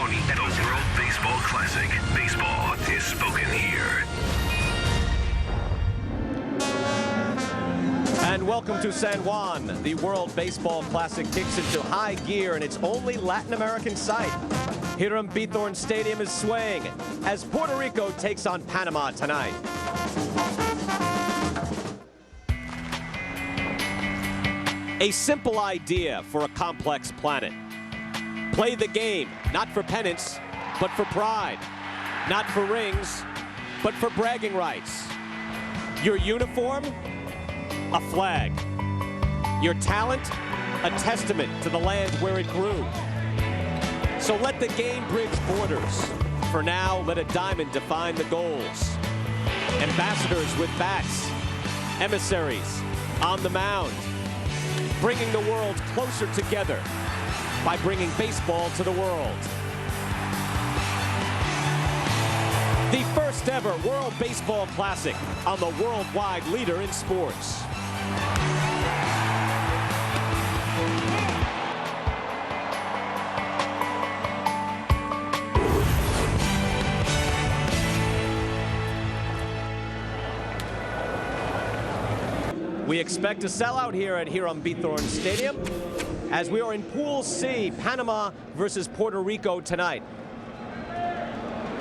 At the World Baseball Classic, baseball is spoken here. And welcome to San Juan. The World Baseball Classic kicks into high gear in its only Latin American site. Hiram Bithorn Stadium is swaying as Puerto Rico takes on Panama tonight. A simple idea for a complex planet. Play the game, not for pennants, but for pride. Not for rings, but for bragging rights. Your uniform? A flag. Your talent? A testament to the land where it grew. So let the game bridge borders. For now, let a diamond define the goals. Ambassadors with bats. Emissaries on the mound. Bringing the world closer together by bringing baseball to the world. The first ever World Baseball Classic on the worldwide leader in sports. We expect a sellout here at Hiram Bithorn Stadium as we are in Pool C, Panama versus Puerto Rico tonight.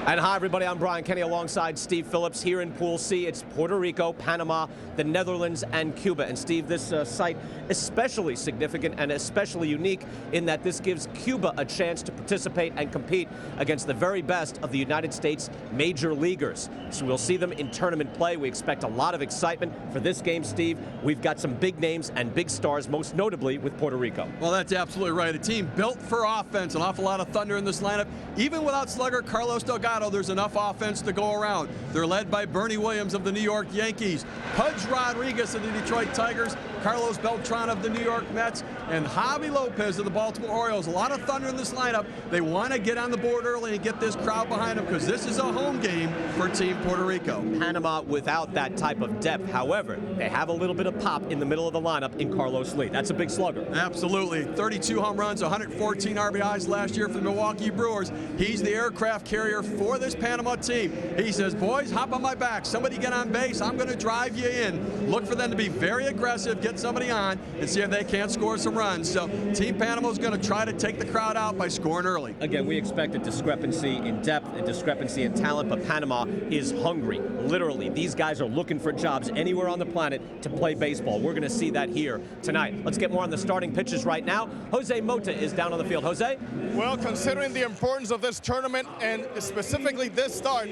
And hi, everybody. I'm Brian Kenny alongside Steve Phillips here in Pool C. It's Puerto Rico, Panama, the Netherlands, and Cuba. And Steve, this site especially significant and especially unique in that this gives Cuba a chance to participate and compete against the very best of the United States major leaguers. So we'll see them in tournament play. We expect a lot of excitement for this game, Steve. We've got some big names and big stars, most notably with Puerto Rico. Well, that's absolutely right. A team built for offense, an awful lot of thunder in this lineup. Even without slugger Carlos Delgado, there's enough offense to go around. They're led by Bernie Williams of the New York Yankees, Pudge Rodriguez of the Detroit Tigers, Carlos Beltran of the New York Mets, and Javi Lopez of the Baltimore Orioles. A lot of thunder in this lineup. They want to get on the board early and get this crowd behind them because this is a home game for Team Puerto Rico. Panama without that type of depth. However, they have a little bit of pop in the middle of the lineup in Carlos Lee. That's a big slugger. Absolutely. 32 home runs, 114 RBIs last year for the Milwaukee Brewers. He's the aircraft carrier for this Panama team. He says, boys, hop on my back. Somebody get on base. I'm going to drive you in. Look for them to be very aggressive, get somebody on, and see if they can't score some runs. So Team Panama is going to try to take the crowd out by scoring early. Again, we expect a discrepancy in depth, a discrepancy in talent, but Panama is hungry. Literally, these guys are looking for jobs anywhere on the planet to play baseball. We're going to see that here tonight. Let's get more on the starting pitches right now. Jose Mota is down on the field. Jose? Well, considering the importance of this tournament and specifically this start,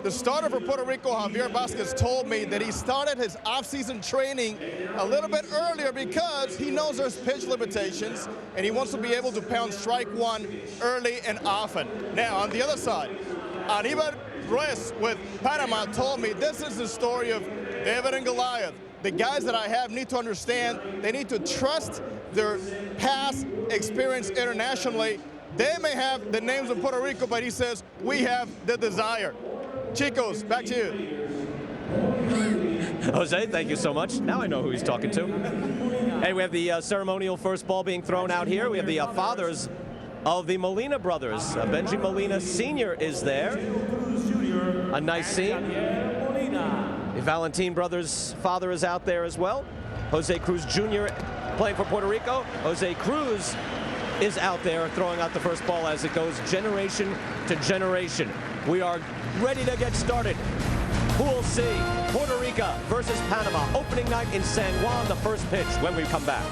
the starter for Puerto Rico, Javier Vasquez, told me that he started his off-season training a little bit earlier because he knows there's pitch limitations and he wants to be able to pound strike one early and often. Now, on the other side, Aníbal Ruiz with Panama told me this is the story of David and Goliath. The guys that I have need to understand they need to trust their past experience internationally. They may have the names of Puerto Rico, but he says we have the desire. Chicos, back to you. Jose, thank you so much. Now I know who he's talking to. Hey, we have the ceremonial first ball being thrown out here. We have the fathers of the Molina brothers. Benji Molina Sr. is there. A nice scene. The Valentin brothers' father is out there as well. Jose Cruz Jr. playing for Puerto Rico. Jose Cruz is out there throwing out the first ball as it goes generation to generation. We are ready to get started. Pool C, Puerto Rico versus Panama. Opening night in San Juan, the first pitch when we come back.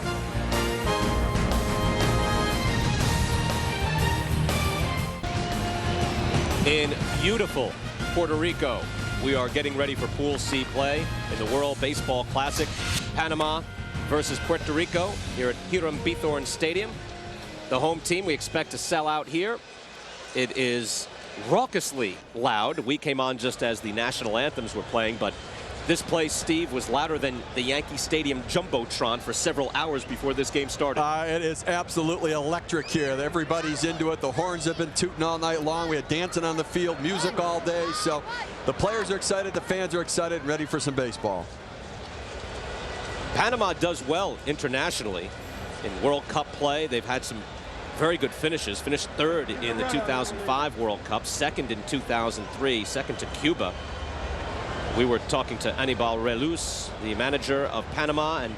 In beautiful Puerto Rico, we are getting ready for Pool C play in the World Baseball Classic. Panama versus Puerto Rico here at Hiram Bithorn Stadium. The home team, we expect to sell out here. It is raucously loud. We came on just as the national anthems were playing, but this place, Steve, was louder than the Yankee Stadium Jumbotron for several hours before this game started. It is absolutely electric here. Everybody's into it. The horns have been tooting all night long. We had dancing on the field, music all day. So the players are excited, the fans are excited, and ready for some baseball. Panama does well internationally in World Cup play. They've had some very good finishes. Finished third in the 2005 World Cup, second in 2003, second to Cuba. We were talking to Anibal Reluz, the manager of Panama, and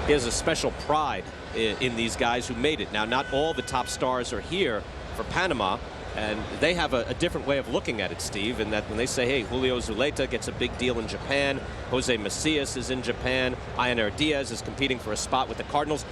he has a special pride in these guys who made it. Now, not all the top stars are here for Panama, and they have a different way of looking at it, Steve, in that when they say, hey, Julio Zuleta gets a big deal in Japan, Jose Macias is in Japan, Ioner Diaz is competing for a spot with the Cardinals,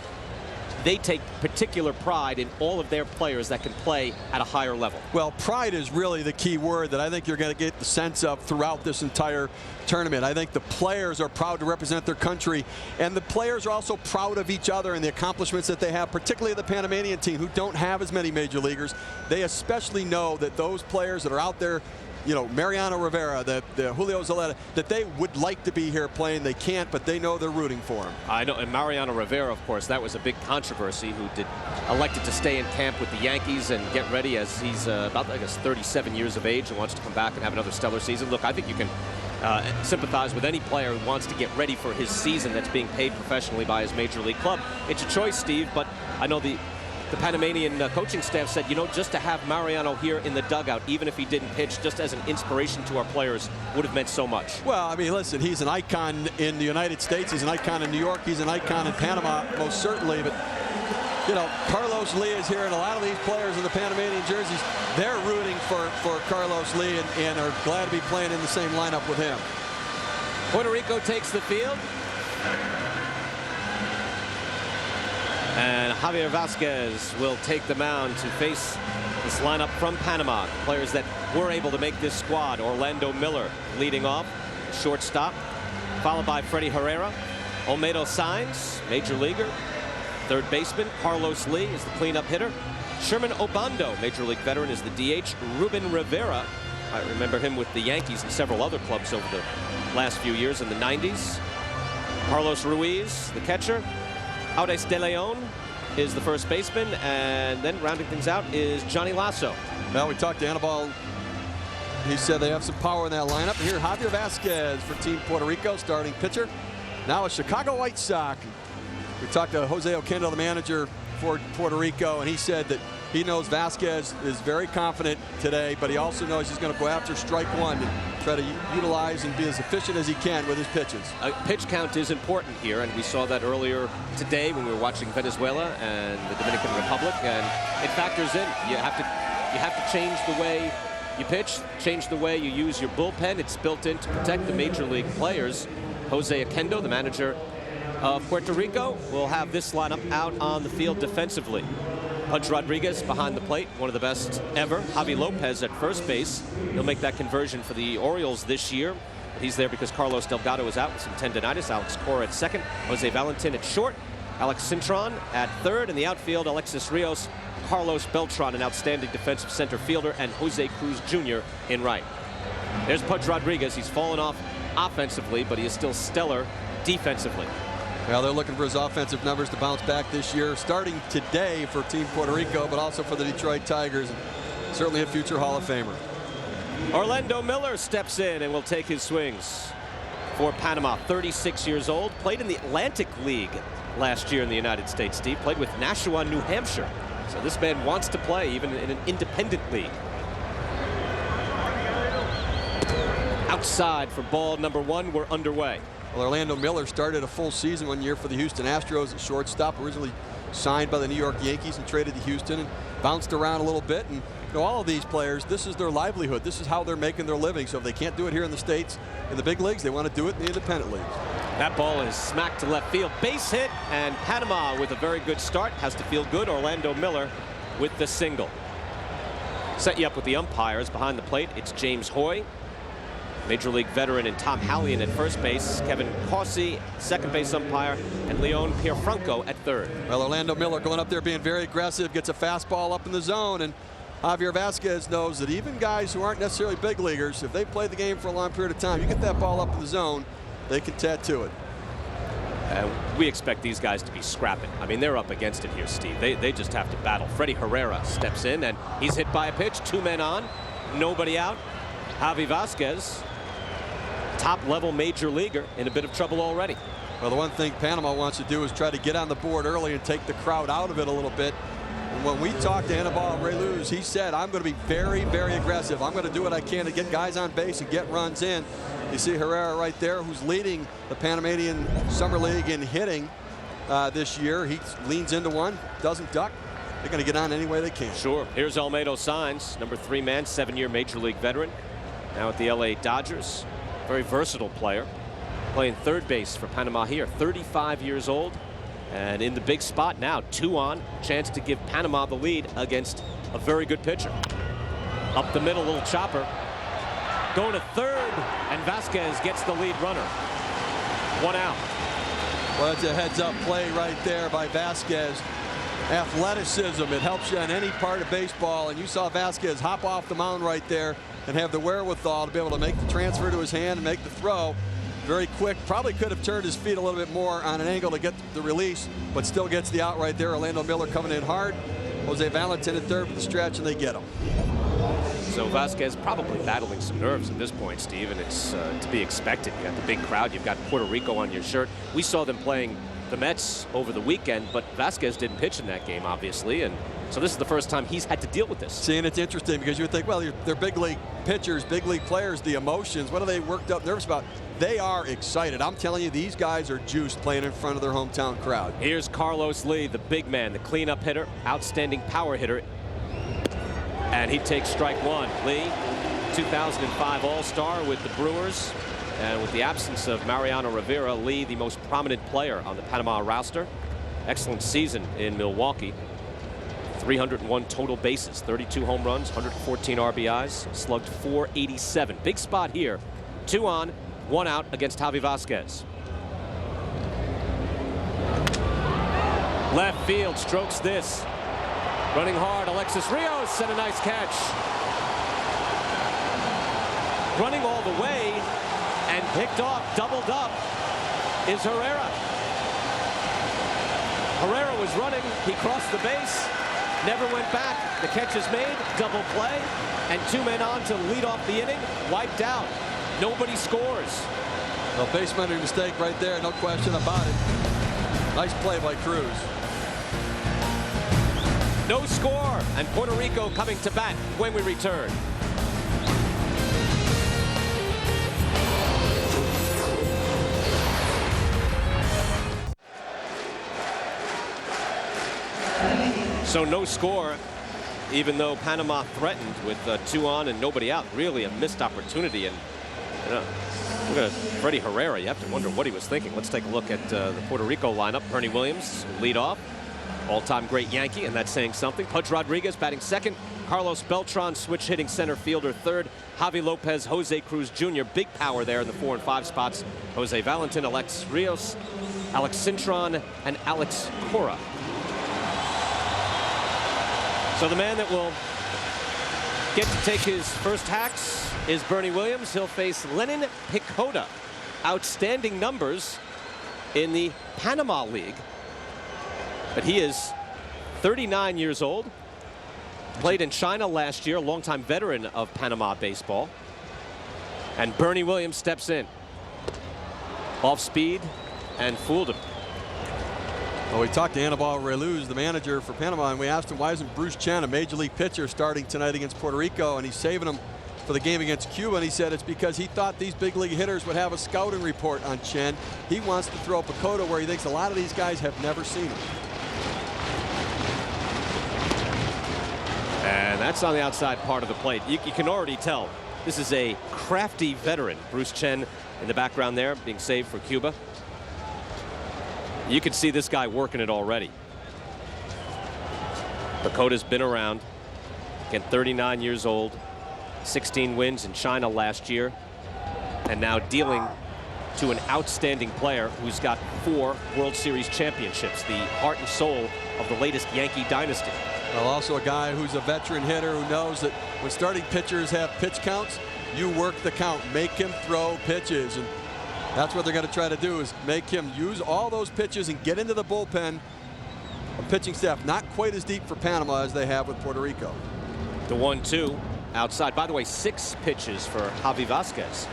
they take particular pride in all of their players that can play at a higher level. Well, pride is really the key word that I think you're going to get the sense of throughout this entire tournament. I think the players are proud to represent their country, and the players are also proud of each other and the accomplishments that they have, particularly the Panamanian team, who don't have as many major leaguers. They especially know that those players that are out there, you know, Mariano Rivera, the Julio Zuleta, that they would like to be here playing. They can't, but they know they're rooting for him. I know, and Mariano Rivera, of course, that was a big controversy, who elected to stay in camp with the Yankees and get ready, as he's about, I guess, 37 years of age and wants to come back and have another stellar season. Look, I think you can sympathize with any player who wants to get ready for his season that's being paid professionally by his major league club. It's a choice, Steve, but I know the Panamanian coaching staff said, you know, just to have Mariano here in the dugout, even if he didn't pitch, just as an inspiration to our players, would have meant so much. Well, I mean, listen, he's an icon in the United States. He's an icon in New York. He's an icon in Panama, most certainly. But, you know, Carlos Lee is here, and a lot of these players in the Panamanian jerseys, they're rooting for Carlos Lee and are glad to be playing in the same lineup with him. Puerto Rico takes the field. And Javier Vasquez will take the mound to face this lineup from Panama. The players that were able to make this squad: Orlando Miller leading off, shortstop, followed by Freddie Herrera. Olmedo Sainz, major leaguer, third baseman. Carlos Lee is the cleanup hitter. Sherman Obando, major league veteran, is the DH. Ruben Rivera, I remember him with the Yankees and several other clubs over the last few years in the 90s. Carlos Ruiz, the catcher. Aures de Leon is the first baseman, and then rounding things out is Johnny Lasso. Well, we talked to Anibal. He said they have some power in that lineup. Here, Javier Vasquez for Team Puerto Rico, starting pitcher. Now a Chicago White Sox. We talked to Jose Oquendo, the manager for Puerto Rico, and he said that he knows Vasquez is very confident today, but he also knows he's going to go after strike one and try to utilize and be as efficient as he can with his pitches. Pitch count is important here, and we saw that earlier today when we were watching Venezuela and the Dominican Republic, and it factors in. You have to change the way you pitch, change the way you use your bullpen. It's built in to protect the major league players. Jose Oquendo, the manager of Puerto Rico, will have this lineup out on the field defensively. Pudge Rodriguez behind the plate, one of the best ever. Javi Lopez at first base. He'll make that conversion for the Orioles this year. He's there because Carlos Delgado is out with some tendonitis. Alex Cora at second. Jose Valentin at short. Alex Cintron at third. In the outfield, Alexis Rios, Carlos Beltran, an outstanding defensive center fielder, and Jose Cruz Jr. in right. There's Pudge Rodriguez. He's fallen off offensively, but he is still stellar defensively. Well, they're looking for his offensive numbers to bounce back this year, starting today for Team Puerto Rico, but also for the Detroit Tigers, and certainly a future Hall of Famer. Orlando Miller steps in and will take his swings for Panama. 36 years old, played in the Atlantic League last year in the United States. Steve played with Nashua, New Hampshire. So this man wants to play even in an independent league. Outside for ball number one, we're underway. Well, Orlando Miller started a full season one year for the Houston Astros at shortstop, originally signed by the New York Yankees and traded to Houston and bounced around a little bit. And you know, all of these players, this is their livelihood. This is how they're making their living. So if they can't do it here in the States, in the big leagues, they want to do it in the independent leagues. That ball is smacked to left field. Base hit, and Panama with a very good start has to feel good. Orlando Miller with the single. Set you up with the umpires behind the plate. It's James Hoy, Major League veteran, and Tom Hallian at first base, Kevin Causey, second base umpire, and Leon Pierfranco at third. Well, Orlando Miller going up there being very aggressive, gets a fastball up in the zone, and Javier Vasquez knows that even guys who aren't necessarily big leaguers, if they play the game for a long period of time, you get that ball up in the zone, they can tattoo it. We expect these guys to be scrapping. I mean, they're up against it here, Steve. They just have to battle. Freddie Herrera steps in, and he's hit by a pitch. 2 men on, nobody out. Javi Vasquez, top-level major leaguer, in a bit of trouble already. Well, the one thing Panama wants to do is try to get on the board early and take the crowd out of it a little bit. And when we talked to Anibal Rey, he said, I'm going to be very, very aggressive. I'm going to do what I can to get guys on base and get runs in. You see Herrera right there, who's leading the Panamanian Summer League in hitting this year. He leans into one, doesn't duck. They're going to get on any way they can. Sure. Here's Olmedo Saenz, number 3 man, 7-year Major League veteran. Now at the LA Dodgers. Very versatile player. Playing third base for Panama here. 35 years old. And in the big spot now. 2 on. Chance to give Panama the lead against a very good pitcher. Up the middle, little chopper. Going to third. And Vasquez gets the lead runner. 1 out. Well, that's a heads-up play right there by Vasquez. Athleticism, it helps you on any part of baseball, and you saw Vasquez hop off the mound right there and have the wherewithal to be able to make the transfer to his hand and make the throw. Very quick, probably could have turned his feet a little bit more on an angle to get the release, but still gets the out right there. Orlando Miller coming in hard. Jose Valentin at third for the stretch, and they get him. So Vasquez probably battling some nerves at this point, Steve, and it's to be expected. You got the big crowd, you've got Puerto Rico on your shirt. We saw them playing the Mets over the weekend, but Vasquez didn't pitch in that game, obviously, and so this is the first time he's had to deal with this. See, and it's interesting because you would think, well, they're big league pitchers, big league players, the emotions, what are they worked up nervous about? They are excited. I'm telling you, these guys are juiced playing in front of their hometown crowd. Here's Carlos Lee, the big man, the cleanup hitter, outstanding power hitter, and he takes strike 1. Lee, 2005 All-Star with the Brewers. And with the absence of Mariano Rivera, Lee, the most prominent player on the Panama roster. Excellent season in Milwaukee. 301 total bases, 32 home runs, 114 RBIs, slugged .487. Big spot here. 2 on, 1 out against Javi Vasquez. Left field strokes this. Running hard, Alexis Rios, and a nice catch. Running all the way. And picked off, doubled up, is Herrera. Herrera was running. He crossed the base, never went back. The catch is made, double play, and 2 men on to lead off the inning. Wiped out. Nobody scores. Well, base-running mistake right there, no question about it. Nice play by Cruz. No score, and Puerto Rico coming to bat when we return. So no score, even though Panama threatened with 2 on and nobody out. Really a missed opportunity. And look at Freddie Herrera. You have to wonder what he was thinking. Let's take a look at the Puerto Rico lineup. Bernie Williams, lead off. All-time great Yankee, and that's saying something. Pudge Rodriguez batting second. Carlos Beltran switch hitting center fielder third. Javi Lopez, Jose Cruz Jr. Big power there in the 4 and 5 spots. Jose Valentin, Alex Rios, Alex Cintron, and Alex Cora. So the man that will get to take his first hacks is Bernie Williams. He'll face Lenin Picota. Outstanding numbers in the Panama League. But he is 39 years old. Played in China last year, a longtime veteran of Panama baseball. And Bernie Williams steps in. Off speed and fooled him. Well, we talked to Anibal Rey, the manager for Panama, and we asked him why isn't Bruce Chen, a major league pitcher, starting tonight against Puerto Rico, and he's saving him for the game against Cuba. And he said it's because he thought these big league hitters would have a scouting report on Chen. He wants to throw Picota where he thinks a lot of these guys have never seen him. And that's on the outside part of the plate. You can already tell this is a crafty veteran. Bruce Chen in the background there being saved for Cuba. You can see this guy working it already. Picota's been around. Again, 39 years old. 16 wins in China last year. And now dealing to an outstanding player who's got 4 World Series championships. The heart and soul of the latest Yankee dynasty. Well, also a guy who's a veteran hitter who knows that when starting pitchers have pitch counts, you work the count. Make him throw pitches. And that's what they're going to try to do, is make him use all those pitches and get into the bullpen. A pitching staff not quite as deep for Panama as they have with Puerto Rico. The 1-2 outside. By the way, 6 pitches for Javi Vasquez.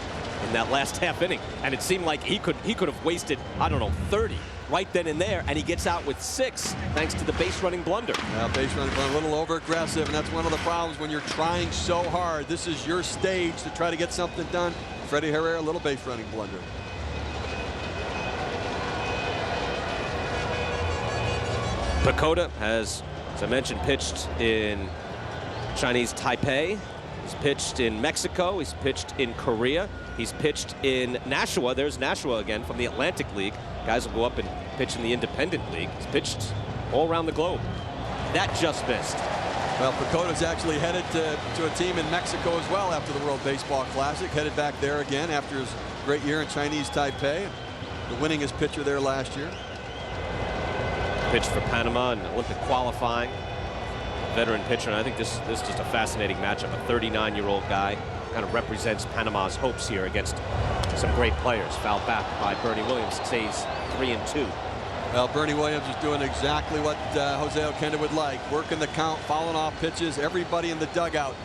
in that last half inning. And it seemed like he could have wasted, I don't know, 30 right then and there, and he gets out with 6 thanks to the base running blunder. Well, base running blunder, a little over aggressive, and that's one of the problems when you're trying so hard. This is your stage to try to get something done. Freddie Herrera, a little base running blunder. Pacoda has, as I mentioned, pitched in Chinese Taipei. He's pitched in Mexico. He's pitched in Korea. He's pitched in Nashua. There's Nashua again from the Atlantic League. Guys will go up and pitch in the Independent League. He's pitched all around the globe. That just missed. Well, Pacoda's actually headed to a team in Mexico as well after the World Baseball Classic. Headed back there again after his great year in Chinese Taipei. The winningest pitcher there last year. Pitched for Panama in Olympic qualifying. Veteran pitcher, and I think this is just a fascinating matchup. A 39-year-old guy kind of represents Panama's hopes here against some great players. Fouled back by Bernie Williams. Stays 3-2. Well, Bernie Williams is doing exactly what Jose Oquendo would like. Working the count, fouling off pitches. Everybody in the dugout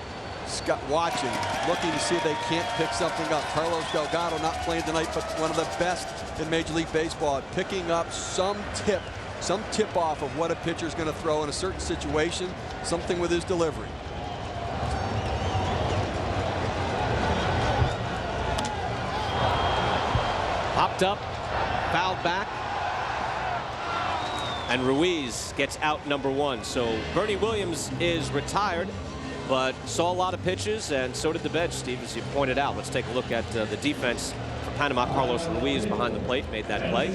watching, looking to see if they can't pick something up. Carlos Delgado not playing tonight, but one of the best in Major League Baseball, picking up some tip off of what a pitcher is going to throw in a certain situation, something with his delivery. Popped up, fouled back, and Ruiz gets out number 1. So Bernie Williams is retired, but saw a lot of pitches, and so did the bench, Steve, as you pointed out. Let's take a look at the defense for Panama. Carlos Ruiz behind the plate made that play.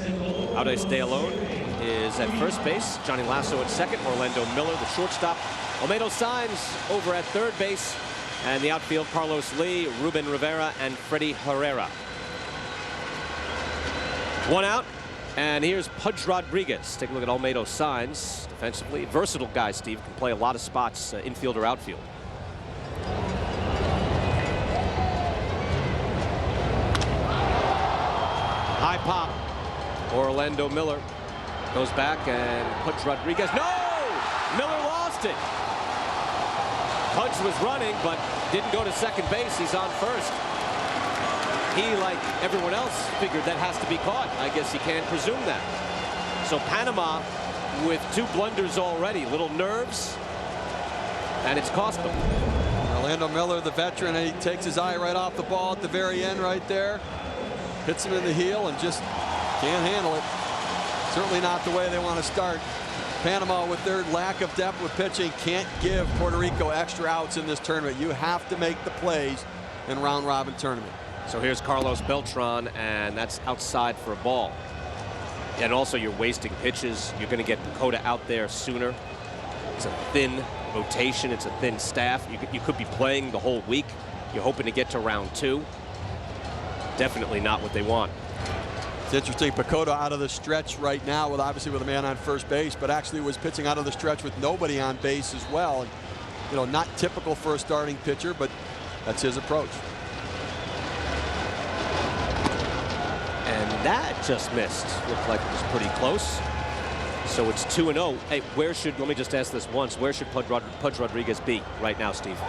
Audes De Alon is at first base. Johnny Lasso at second. Orlando Miller, the shortstop. Olmedo Signs over at third base. And the outfield, Carlos Lee, Ruben Rivera, and Freddie Herrera. 1 out. And here's Pudge Rodriguez. Take a look at Olmedo Signs defensively. Versatile guy, Steve. Can play a lot of spots, infield or outfield. High pop. Orlando Miller goes back, and Pudge Rodriguez. No! Miller lost it. Pudge was running, but didn't go to second base. He's on first. He, like everyone else, figured that has to be caught. I guess you can't presume that. So Panama with 2 blunders already. Little nerves, and it's cost them. Orlando Miller, the veteran, and he takes his eye right off the ball at the very end right there. Hits him in the heel and just can't handle it. Certainly not the way they want to start. Panama, with their lack of depth with pitching, can't give Puerto Rico extra outs in this tournament. You have to make the plays in round-robin tournament. So here's Carlos Beltran, and that's outside for a ball. And also, you're wasting pitches. You're going to get Pacoda out there sooner. It's a thin rotation. It's a thin staff. You could be playing the whole week. You're hoping to get to round 2. Definitely not what they want. It's interesting, Pacoda out of the stretch right now, with obviously with a man on first base, but actually was pitching out of the stretch with nobody on base as well. And, you know, not typical for a starting pitcher, but that's his approach. And that just missed. Looked like it was pretty close. So it's 2-0. Hey, let me just ask this once. Where should Pudge Rodriguez be right now, Steve?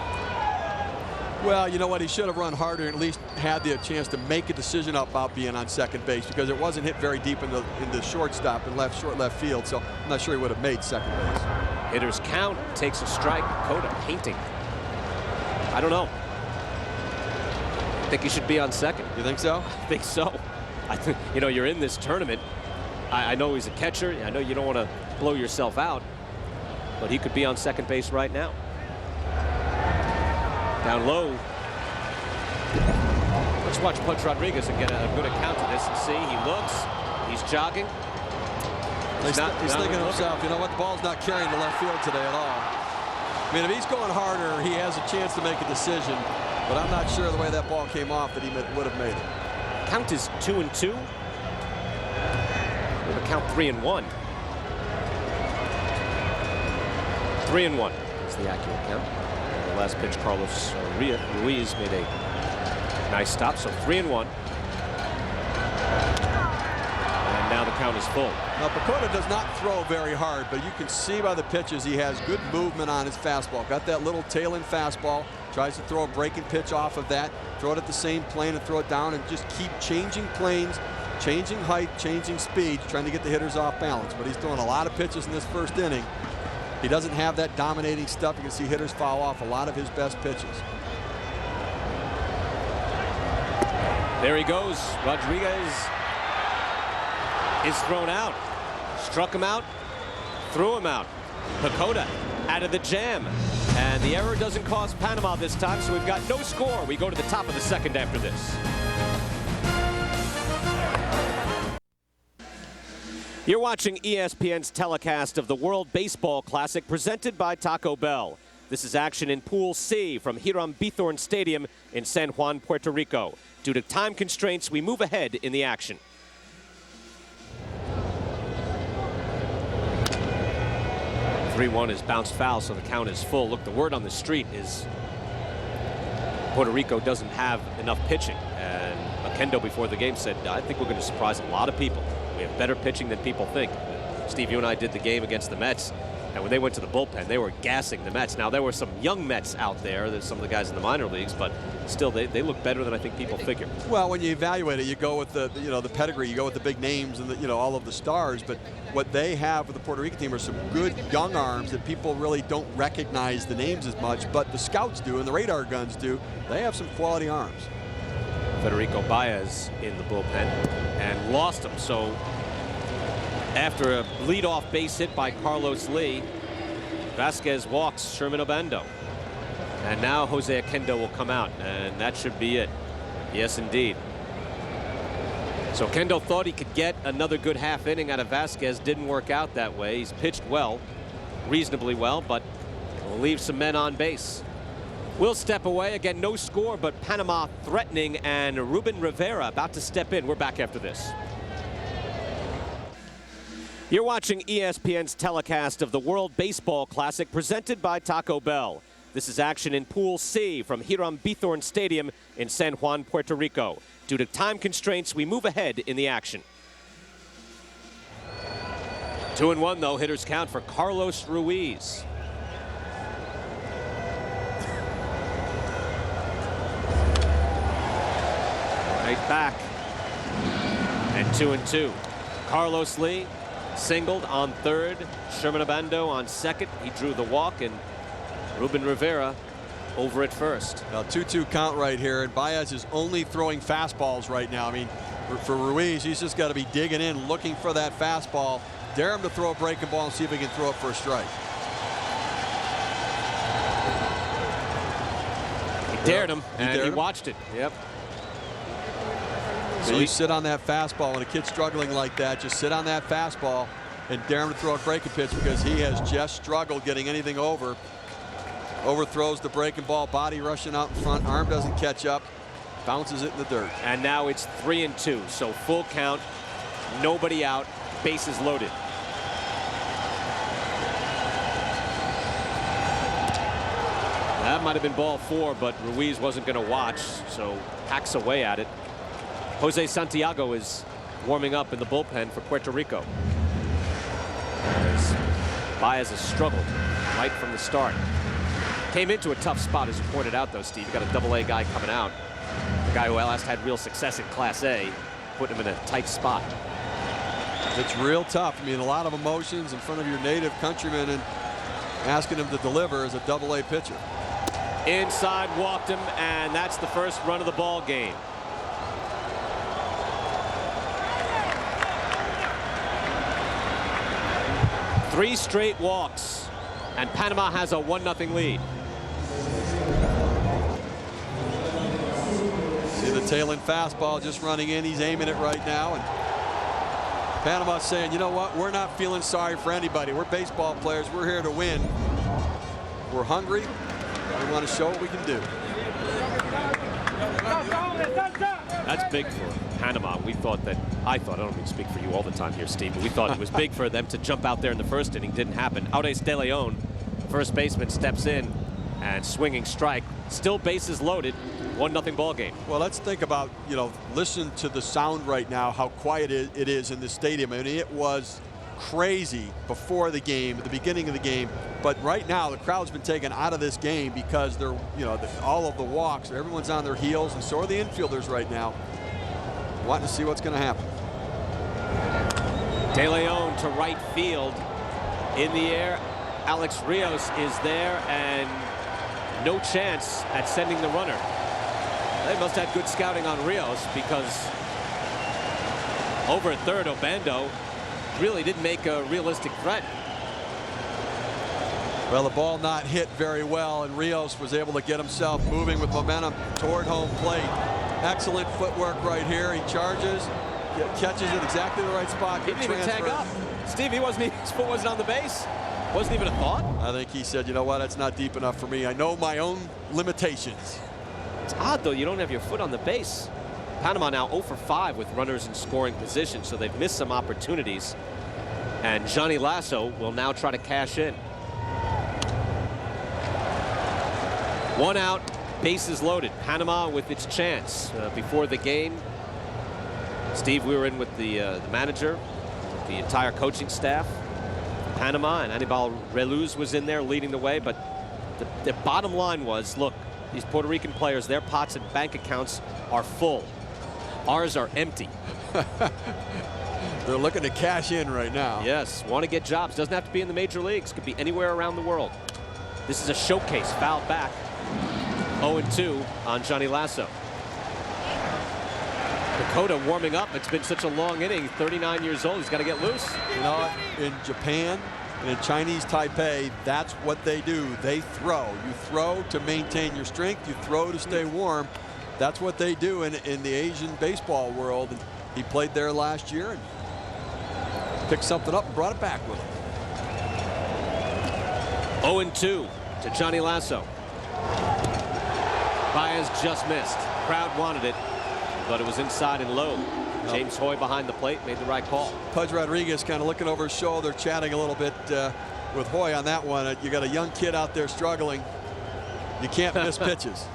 Well, you know what? He should have run harder and at least had the chance to make a decision about being on second base, because it wasn't hit very deep in the shortstop and short left field. So I'm not sure he would have made second base. Hitter's count, takes a strike. Pacoda painting. I don't know. I think he should be on second. You think so? I think so. I think, you know, you're in this tournament. I know he's a catcher. I know you don't want to blow yourself out, but he could be on second base right now. Down low. Let's watch Pudge Rodriguez and get a good account of this and see. He looks. He's jogging. He's thinking to himself, you know what? The ball's not carrying the left field today at all. I mean, if he's going harder, he has a chance to make a decision, but I'm not sure the way that ball came off that he would have made it. Count is 2-2. We're going to count 3-1. 3-1 is the accurate count. The last pitch, Carlos Ruiz made a nice stop, so 3-1. And now the count is full. Now, Pacoda does not throw very hard, but you can see by the pitches he has good movement on his fastball. Got that little tail-in fastball, tries to throw a breaking pitch off of that, throw it at the same plane and throw it down, and just keep changing planes, changing height, changing speed, trying to get the hitters off balance. But he's throwing a lot of pitches in this first inning. He doesn't have that dominating stuff. You can see hitters foul off a lot of his best pitches. There he goes. Rodriguez is thrown out. Struck him out, threw him out. Pacoda out of the jam. And the error doesn't cost Panama this time, so we've got no score. We go to the top of the second after this. You're watching ESPN's telecast of the World Baseball Classic presented by Taco Bell. This is action in Pool C from Hiram Bithorn Stadium in San Juan, Puerto Rico. Due to time constraints, we move ahead in the action. .3-1 is bounced foul, so the count is full. Look, the word on the street is Puerto Rico doesn't have enough pitching. And Kendo before the game said, I think we're going to surprise a lot of people. We have better pitching than people think. Steve, you and I did the game against the Mets, and when they went to the bullpen, they were gassing the Mets. Now, there were some young Mets out there. There's some of the guys in the minor leagues, but still, they look better than I think people figure. Well, when you evaluate it, you go with the pedigree, you go with the big names and all of the stars. But what they have with the Puerto Rican team are some good young arms that people really don't recognize the names as much, but the scouts do and the radar guns do. They have some quality arms. Federico Baez in the bullpen and lost him. So after a leadoff base hit by Carlos Lee, Vasquez walks Sherman Obando. And now Jose Kendo will come out, and that should be it. Yes, indeed. So Kendo thought he could get another good half inning out of Vasquez. Didn't work out that way. He's pitched well, reasonably well, but will leave some men on base. We'll step away. Again, no score, but Panama threatening, and Ruben Rivera about to step in. We're back after this. You're watching ESPN's telecast of the World Baseball Classic presented by Taco Bell. This is action in Pool C from Hiram Bithorn Stadium in San Juan, Puerto Rico. Due to time constraints, we move ahead in the action. 2-1, though. Hitters count for Carlos Ruiz. Right back. And 2-2. Carlos Lee singled on third. Sherman Obando on second. He drew the walk, and Ruben Rivera over at first. Now 2-2 count right here, and Baez is only throwing fastballs right now. I mean, for Ruiz, he's just got to be digging in, looking for that fastball. Dare him to throw a breaking ball and see if he can throw it for a strike. He dared him, and he watched it. Yep. So you sit on that fastball when a kid's struggling like that. Just sit on that fastball and dare him to throw a breaking pitch, because he has just struggled getting anything over. Overthrows the breaking ball, body rushing out in front, arm doesn't catch up, bounces it in the dirt. And now it's 3-2, so full count, nobody out, bases loaded. That might have been ball 4, but Ruiz wasn't going to watch, so hacks away at it. Jose Santiago is warming up in the bullpen for Puerto Rico. As Baez has struggled right from the start. Came into a tough spot, as you pointed out, though, Steve. You got a Double-A guy coming out. A guy who last had real success in Class A, putting him in a tight spot. It's real tough. I mean, a lot of emotions in front of your native countrymen, and asking him to deliver as a Double-A pitcher. Inside, walked him, and that's the first run of the ball game. Three straight walks, and Panama has a 1-0 lead. See the tail-end fastball just running in. He's aiming it right now, and Panama's saying, you know what, we're not feeling sorry for anybody. We're baseball players. We're here to win. We're hungry. We want to show what we can do. That's big for Panama. I don't mean to speak for you all the time here, Steve, but we thought it was big for them to jump out there in the first inning. Didn't happen. Aures De Leon, first baseman, steps in, and swinging strike. Still bases loaded. 1-0 ball game. Well, let's think about, listen to the sound right now, how quiet it is in the stadium. I mean, it was crazy before the game, at the beginning of the game. But right now, the crowd's been taken out of this game because they're, all of the walks, everyone's on their heels, and so are the infielders right now, wanting to see what's going to happen. De Leon to right field. In the air, Alex Rios is there, and no chance at sending the runner. They must have good scouting on Rios, because over at third, Obando really didn't make a realistic threat. Well, the ball not hit very well, and Rios was able to get himself moving with momentum toward home plate. Excellent footwork right here. He charges, catches it exactly the right spot. He didn't even tag up. Steve, his foot wasn't on the base. Wasn't even a thought. I think he said, you know what, that's not deep enough for me. I know my own limitations. It's odd, though, you don't have your foot on the base. Panama now 0 for 5 with runners in scoring position, so they've missed some opportunities. And Johnny Lasso will now try to cash in. 1 out, bases loaded. Panama with its chance. Before the game, Steve, we were in with the manager, the entire coaching staff. Panama, and Anibal Reluz was in there leading the way, but the bottom line was, look, these Puerto Rican players, their pots and bank accounts are full. Ours are empty. They're looking to cash in right now. Yes, want to get jobs. Doesn't have to be in the major leagues. Could be anywhere around the world. This is a showcase. Fouled back. 0-2 on Johnny Lasso. Dakota warming up. It's been such a long inning. 39 years old. He's got to get loose. You know, in Japan and in Chinese Taipei, that's what they do. They throw. You throw to maintain your strength. You throw to stay warm. That's what they do in the Asian baseball world. And he played there last year and picked something up and brought it back with him. 0-2 to Johnny Lasso. Baez just missed. Crowd wanted it, but it was inside and low. James Hoy behind the plate made the right call. Pudge Rodriguez kind of looking over his shoulder, chatting a little bit with Hoy on that one. You got a young kid out there struggling. You can't miss pitches.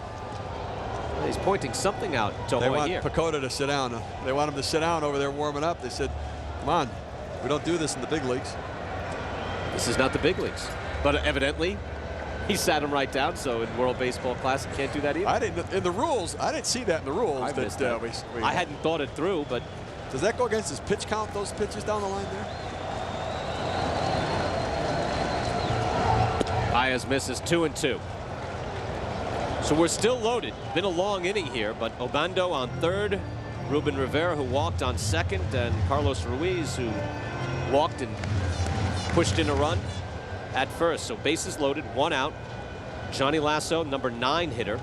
He's pointing something out to They Hoy want here. Pacoda to sit down. They want him to sit down over there warming up. They said, come on, we don't do this in the big leagues. This is not the big leagues. But evidently, he sat him right down, so in World Baseball Classic, can't do that either. I didn't, in the rules, I didn't see that in the rules. I missed that. I hadn't thought it through, but. Does that go against his pitch count, those pitches down the line there? Baez misses 2-2. So we're still loaded. Been a long inning here, but Obando on third, Ruben Rivera, who walked, on second, and Carlos Ruiz, who walked and pushed in a run at first. So bases loaded, 1 out. Johnny Lasso, number 9 hitter,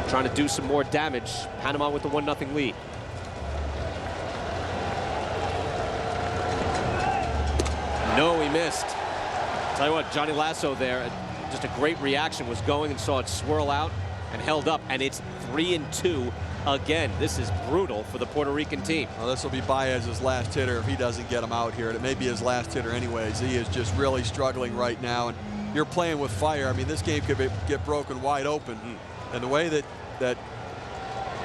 trying to do some more damage. Panama with the 1-0 lead. No, he missed. Tell you what, Johnny Lasso there, just a great reaction, was going and saw it swirl out and held up, and it's 3-2 again. This is brutal for the Puerto Rican team. Well, this will be Baez's last hitter if he doesn't get him out here, and it may be his last hitter anyways. He is just really struggling right now, and you're playing with fire. I mean, this game could get broken wide open, and the way that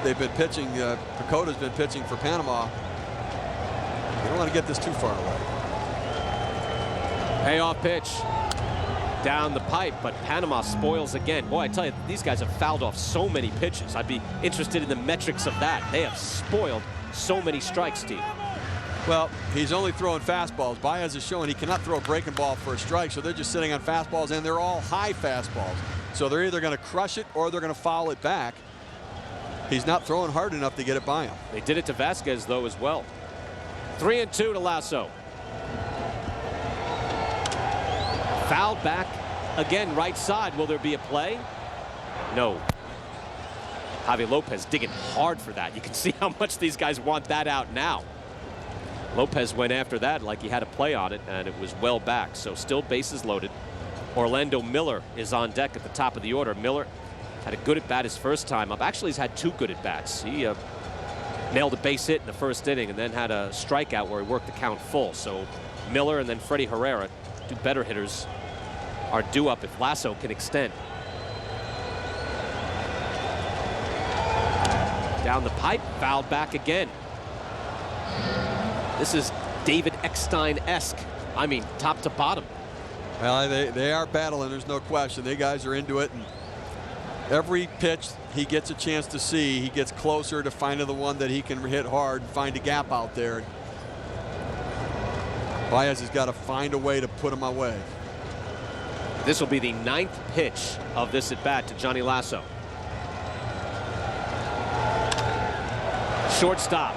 they've been pitching, Pacoda's been pitching for Panama, you don't want to get this too far away. Payoff pitch down the pipe, but Panama spoils again. Boy, I tell you, these guys have fouled off so many pitches. I'd be interested in the metrics of that. They have spoiled so many strikes, Steve. Well, he's only throwing fastballs. Baez is showing he cannot throw a breaking ball for a strike, so they're just sitting on fastballs, and they're all high fastballs. So they're either going to crush it or they're going to foul it back. He's not throwing hard enough to get it by him. They did it to Vasquez, though, as well. 3-2 to Lasso. Fouled back again, right side. Will there be a play? No. Javi Lopez digging hard for that. You can see how much these guys want that out now. Lopez went after that like he had a play on it, and it was well back. So still bases loaded. Orlando Miller is on deck at the top of the order. Miller had a good at bat his first time up. Actually, he's had 2 good at bats. He nailed a base hit in the first inning and then had a strikeout where he worked the count full. So Miller and then Freddie Herrera, 2 better hitters, are due up if Lasso can extend. Down the pipe, fouled back again. This is David Eckstein-esque. I mean, top to bottom. Well, they are battling, there's no question. They guys are into it, and every pitch he gets a chance to see, he gets closer to finding the one that he can hit hard and find a gap out there. Baez has got to find a way to put him away. This will be the 9th pitch of this at bat to Johnny Lasso. Shortstop.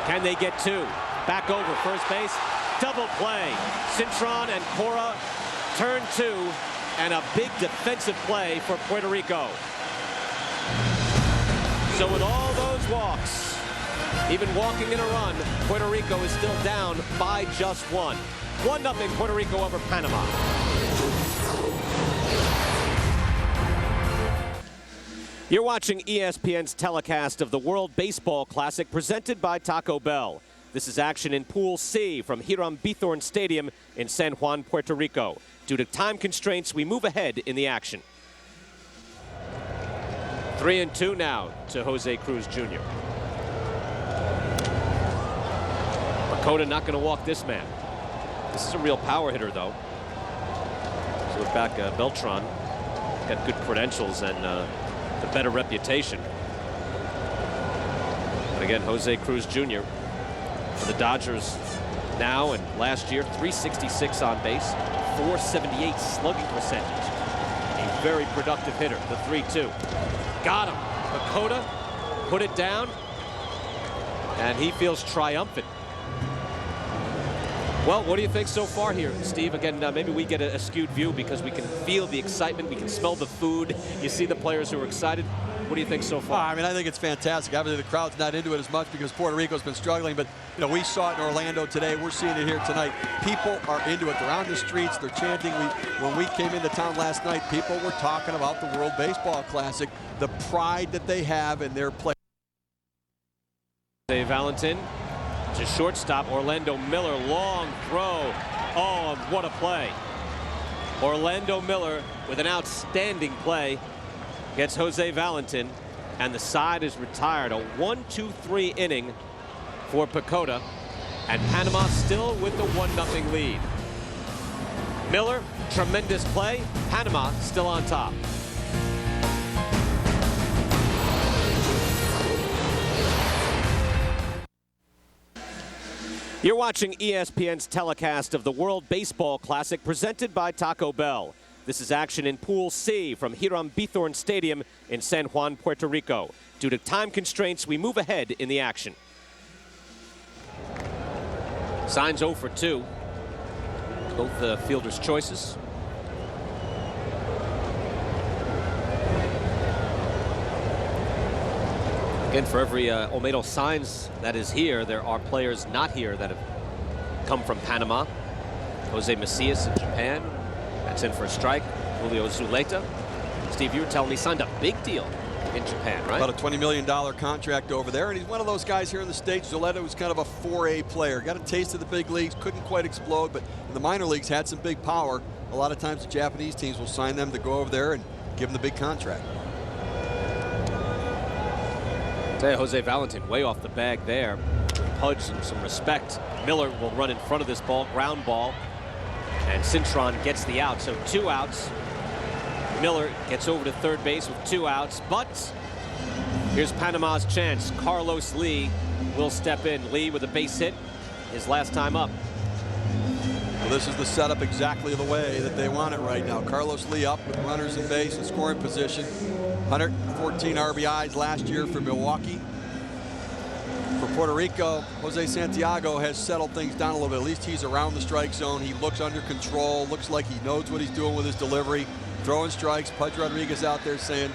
Can they get two? Back over first base. Double play. Cintron and Cora turn two, and a big defensive play for Puerto Rico. So with all those walks, even walking in a run, Puerto Rico is still down by just one. 1-0 Puerto Rico over Panama. You're watching ESPN's telecast of the World Baseball Classic presented by Taco Bell. This is action in Pool C from Hiram Bithorn Stadium in San Juan, Puerto Rico. Due to time constraints, we move ahead in the action. 3-2 now to Jose Cruz Jr. Pacoda not going to walk this man. This is a real power hitter, though. So look back, Beltran got good credentials and the better reputation. And again, Jose Cruz Jr. for the Dodgers now and last year, 366 on base, 478 slugging percentage. A very productive hitter, the 3-2. Got him. Pacoda put it down, and he feels triumphant. Well, what do you think so far here, Steve? Again, maybe we get a skewed view because we can feel the excitement, we can smell the food. You see the players who are excited. What do you think so far? I mean, I think it's fantastic. Obviously, the crowd's not into it as much because Puerto Rico's been struggling, but you know, we saw it in Orlando today. We're seeing it here tonight. People are into it. They're on the streets. They're chanting. When we came into town last night, people were talking about the World Baseball Classic, the pride that they have in their play. Valentin to shortstop. Orlando Miller, long throw. Oh, what a play. Orlando Miller with an outstanding play gets Jose Valentin, and the side is retired. A 1-2-3 inning for Pacoda, and Panama still with the 1-0 lead. Miller, tremendous play. Panama still on top. You're watching ESPN's telecast of the World Baseball Classic presented by Taco Bell. This is action in Pool C from Hiram Bithorn Stadium in San Juan, Puerto Rico. Due to time constraints, we move ahead in the action. Signs 0 for 2. Both the fielders' choices. Again, for every Olmedo Signs that is here, there are players not here that have come from Panama. Jose Macias in Japan. That's in for a strike. Julio Zuleta. Steve, you were telling me signed a big deal in Japan, right? About a $20 million contract over there, and he's one of those guys here in the States. Zuleta was kind of a 4A player. Got a taste of the big leagues, couldn't quite explode, but in the minor leagues had some big power. A lot of times the Japanese teams will sign them to go over there and give them the big contract. Jose Valentin way off the bag there. Pudge and some respect. Miller will run in front of this ball, ground ball. And Cintron gets the out, so 2 outs. Miller gets over to third base with 2 outs, but here's Panama's chance. Carlos Lee will step in. Lee with a base hit, his last time up. Well, this is the setup exactly the way that they want it right now. Carlos Lee up with runners in base and scoring position. 114 RBIs last year for Milwaukee. For Puerto Rico, Jose Santiago has settled things down a little bit. At least he's around the strike zone. He looks under control. Looks like he knows what he's doing with his delivery. Throwing strikes. Pudge Rodriguez out there saying,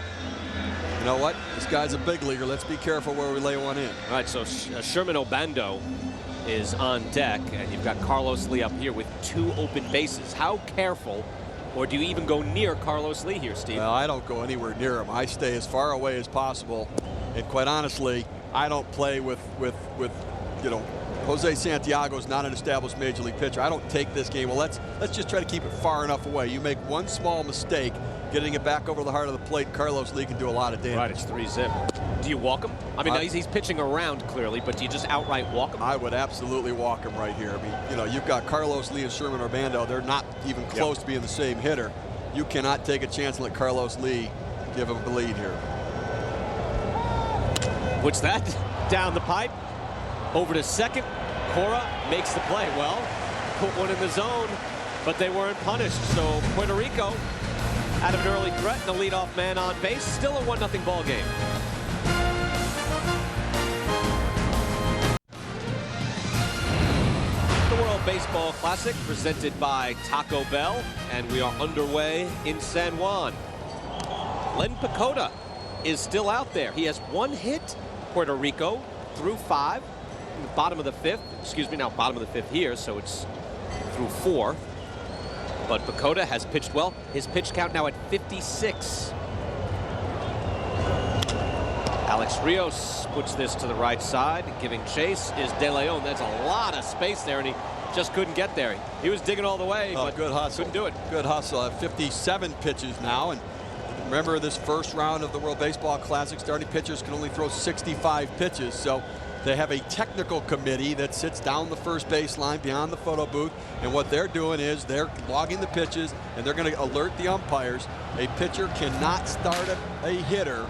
you know what? This guy's a big leaguer. Let's be careful where we lay one in. All right, so Sherman Obando is on deck, and you've got Carlos Lee up here with 2 open bases. How careful, or do you even go near Carlos Lee here, Steve? Well, I don't go anywhere near him. I stay as far away as possible. And quite honestly, I don't play with you know, Jose Santiago's not an established major league pitcher. I don't take this game. Well, let's just try to keep it far enough away. You make one small mistake getting it back over the heart of the plate. Carlos Lee can do a lot of damage. Right, it's 3-zip. Do you walk him? I mean, he's pitching around clearly, but do you just outright walk him? I would absolutely walk him right here. I mean, you know, you've got Carlos Lee and Sherman Urbando. They're not even close to being the same hitter. You cannot take a chance and let Carlos Lee give him the lead here. What's that? Down the pipe. Over to second. Cora makes the play. Well, put one in the zone, but they weren't punished. So Puerto Rico out of an early threat and the leadoff man on base. Still a 1-0 ball game. The World Baseball Classic presented by Taco Bell, and we are underway in San Juan. Len Pacoda is still out there. He has 1 hit. Puerto Rico through 5 in the bottom of the 5th. Excuse me, now bottom of the 5th here, so it's through 4. But Pacoda has pitched well. His pitch count now at 56. Alex Rios puts this to the right side. Giving chase is De Leon. That's a lot of space there, and he just couldn't get there. He was digging all the way, but good hustle. couldn't do it. Good hustle. 57 pitches now, and remember, this first round of the World Baseball Classic, starting pitchers can only throw 65 pitches. So they have a technical committee that sits down the first baseline beyond the photo booth. And what they're doing is they're logging the pitches, and they're going to alert the umpires. A pitcher cannot start a hitter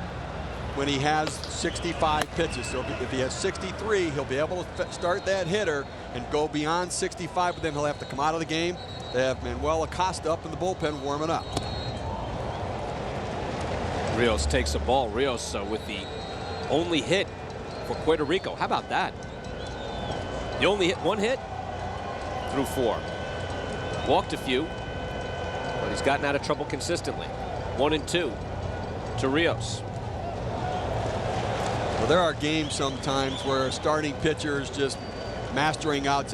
when he has 65 pitches. So if he has 63, he'll be able to start that hitter and go beyond 65, but then he'll have to come out of the game. They have Manuel Acosta up in the bullpen warming up. Rios takes a ball. Rios with the only hit for Puerto Rico. How about that? The only hit, 1 hit through 4. Walked a few, but he's gotten out of trouble consistently. 1 and 2 to Rios. Well, there are games sometimes where a starting pitcher is just mastering out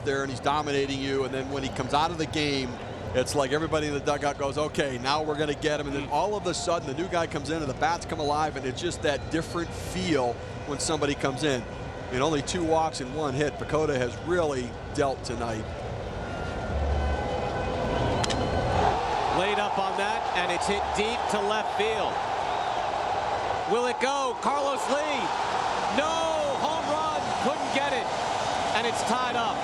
there and he's dominating you, and then when he comes out of the game, it's like everybody in the dugout goes, okay, now we're going to get him. And then all of a sudden, the new guy comes in and the bats come alive, and it's just that different feel when somebody comes in. And only 2 walks and 1 hit. Pacoda has really dealt tonight. Laid up on that, and it's hit deep to left field. Will it go? Carlos Lee. No! Home run. Couldn't get it. And it's tied up.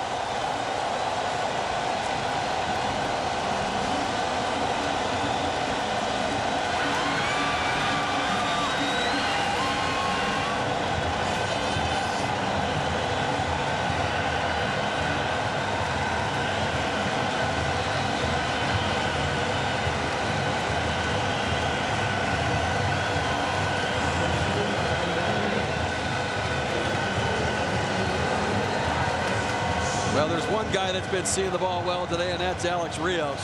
Well, there's one guy that's been seeing the ball well today, and that's Alex Rios.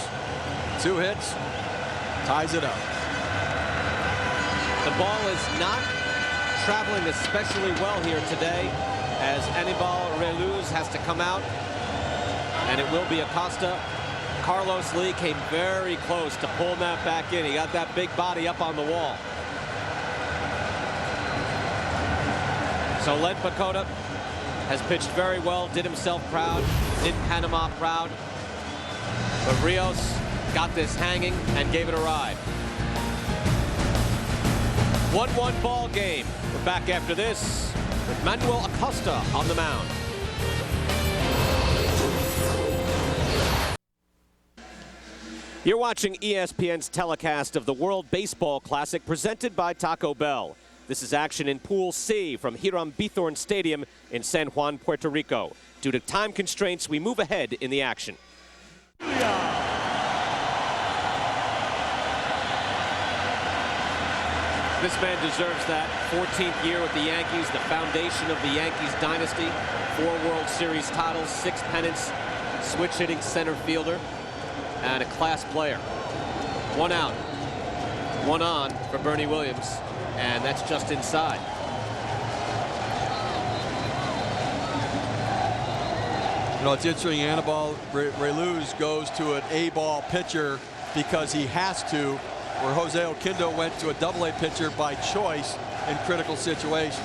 2 hits, ties it up. The ball is not traveling especially well here today, as Anibal Reluz has to come out, and it will be Acosta. Carlos Lee came very close to pulling that back in. He got that big body up on the wall. So Len Pacoda has pitched very well, did himself proud, did Panama proud. But Rios got this hanging and gave it a ride. 1-1 ball game. We're back after this with Manuel Acosta on the mound. You're watching ESPN's telecast of the World Baseball Classic presented by Taco Bell. This is action in Pool C from Hiram Bithorn Stadium in San Juan, Puerto Rico. Due to time constraints, we move ahead in the action. This man deserves that. 14th year with the Yankees, the foundation of the Yankees dynasty. 4 World Series titles, 6 pennants, switch-hitting center fielder, and a class player. 1 out, 1 on for Bernie Williams. And that's just inside. You know, it's interesting, Anibal Reluz goes to an A-ball pitcher because he has to, where Jose Oquendo went to a double-A pitcher by choice in critical situations.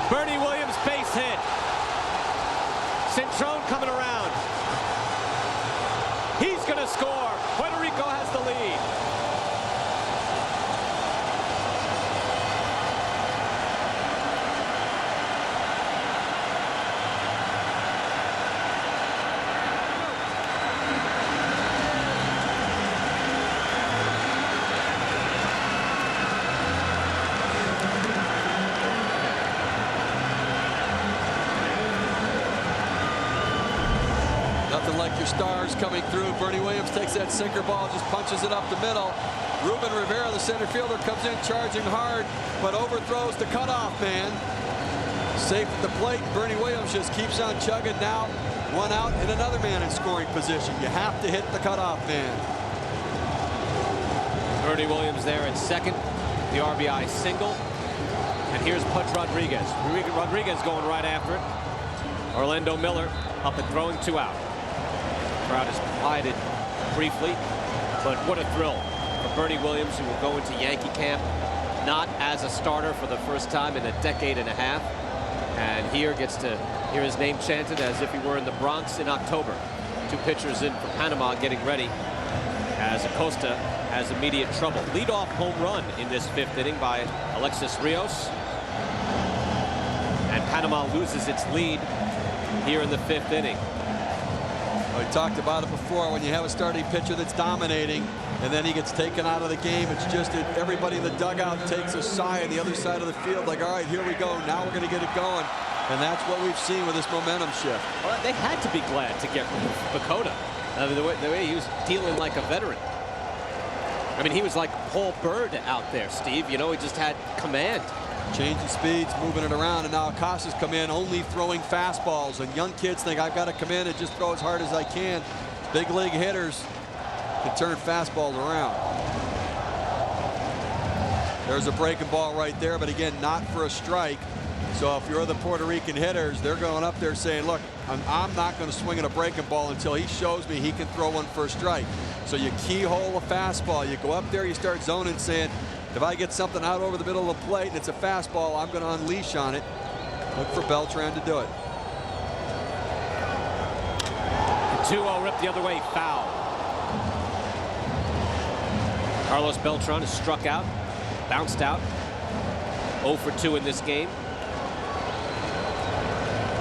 Bernie Williams base hit. Cintrone coming around. He's going to score. Puerto Rico has the lead. Nothing like your stars coming through. Bernie Williams takes that sinker ball, just punches it up the middle. Ruben Rivera, the center fielder, comes in charging hard, but overthrows the cutoff man. Safe at the plate. Bernie Williams just keeps on chugging. Now, one out and another man in scoring position. You have to hit the cutoff man. Bernie Williams there at second, the RBI single. And here's Pudge Rodriguez. Rodriguez going right after it. Orlando Miller up and throwing 2 out. Crowd is quieted briefly, but what a thrill for Bernie Williams, who will go into Yankee camp not as a starter for the first time in a decade and a half, and here gets to hear his name chanted as if he were in the Bronx in October. 2 pitchers in for Panama getting ready as Acosta has immediate trouble. Leadoff home run in this 5th inning by Alexis Rios, and Panama loses its lead here in the 5th inning. We talked about it before. When you have a starting pitcher that's dominating and then he gets taken out of the game, it's just that everybody in the dugout takes a sigh on the other side of the field, like, all right, here we go, now we're going to get it going. And that's what we've seen with this momentum shift. Well, they had to be glad to get rid of Bakota. The way he was dealing like a veteran. I mean, he was like Paul Bird out there, Steve. You know, he just had command. Changing speeds, moving it around, and now Acosta's come in only throwing fastballs. And young kids think, I've got to come in and just throw as hard as I can. Big league hitters can turn fastballs around. There's a breaking ball right there, but again, not for a strike. So if you're the Puerto Rican hitters, they're going up there saying, look, I'm not going to swing at a breaking ball until he shows me he can throw one for a strike. So you keyhole a fastball. You go up there, you start zoning, saying, if I get something out over the middle of the plate and it's a fastball, I'm going to unleash on it. Look for Beltran to do it. 2-0 ripped the other way, foul. Carlos Beltran is struck out, bounced out. 0 for 2 in this game.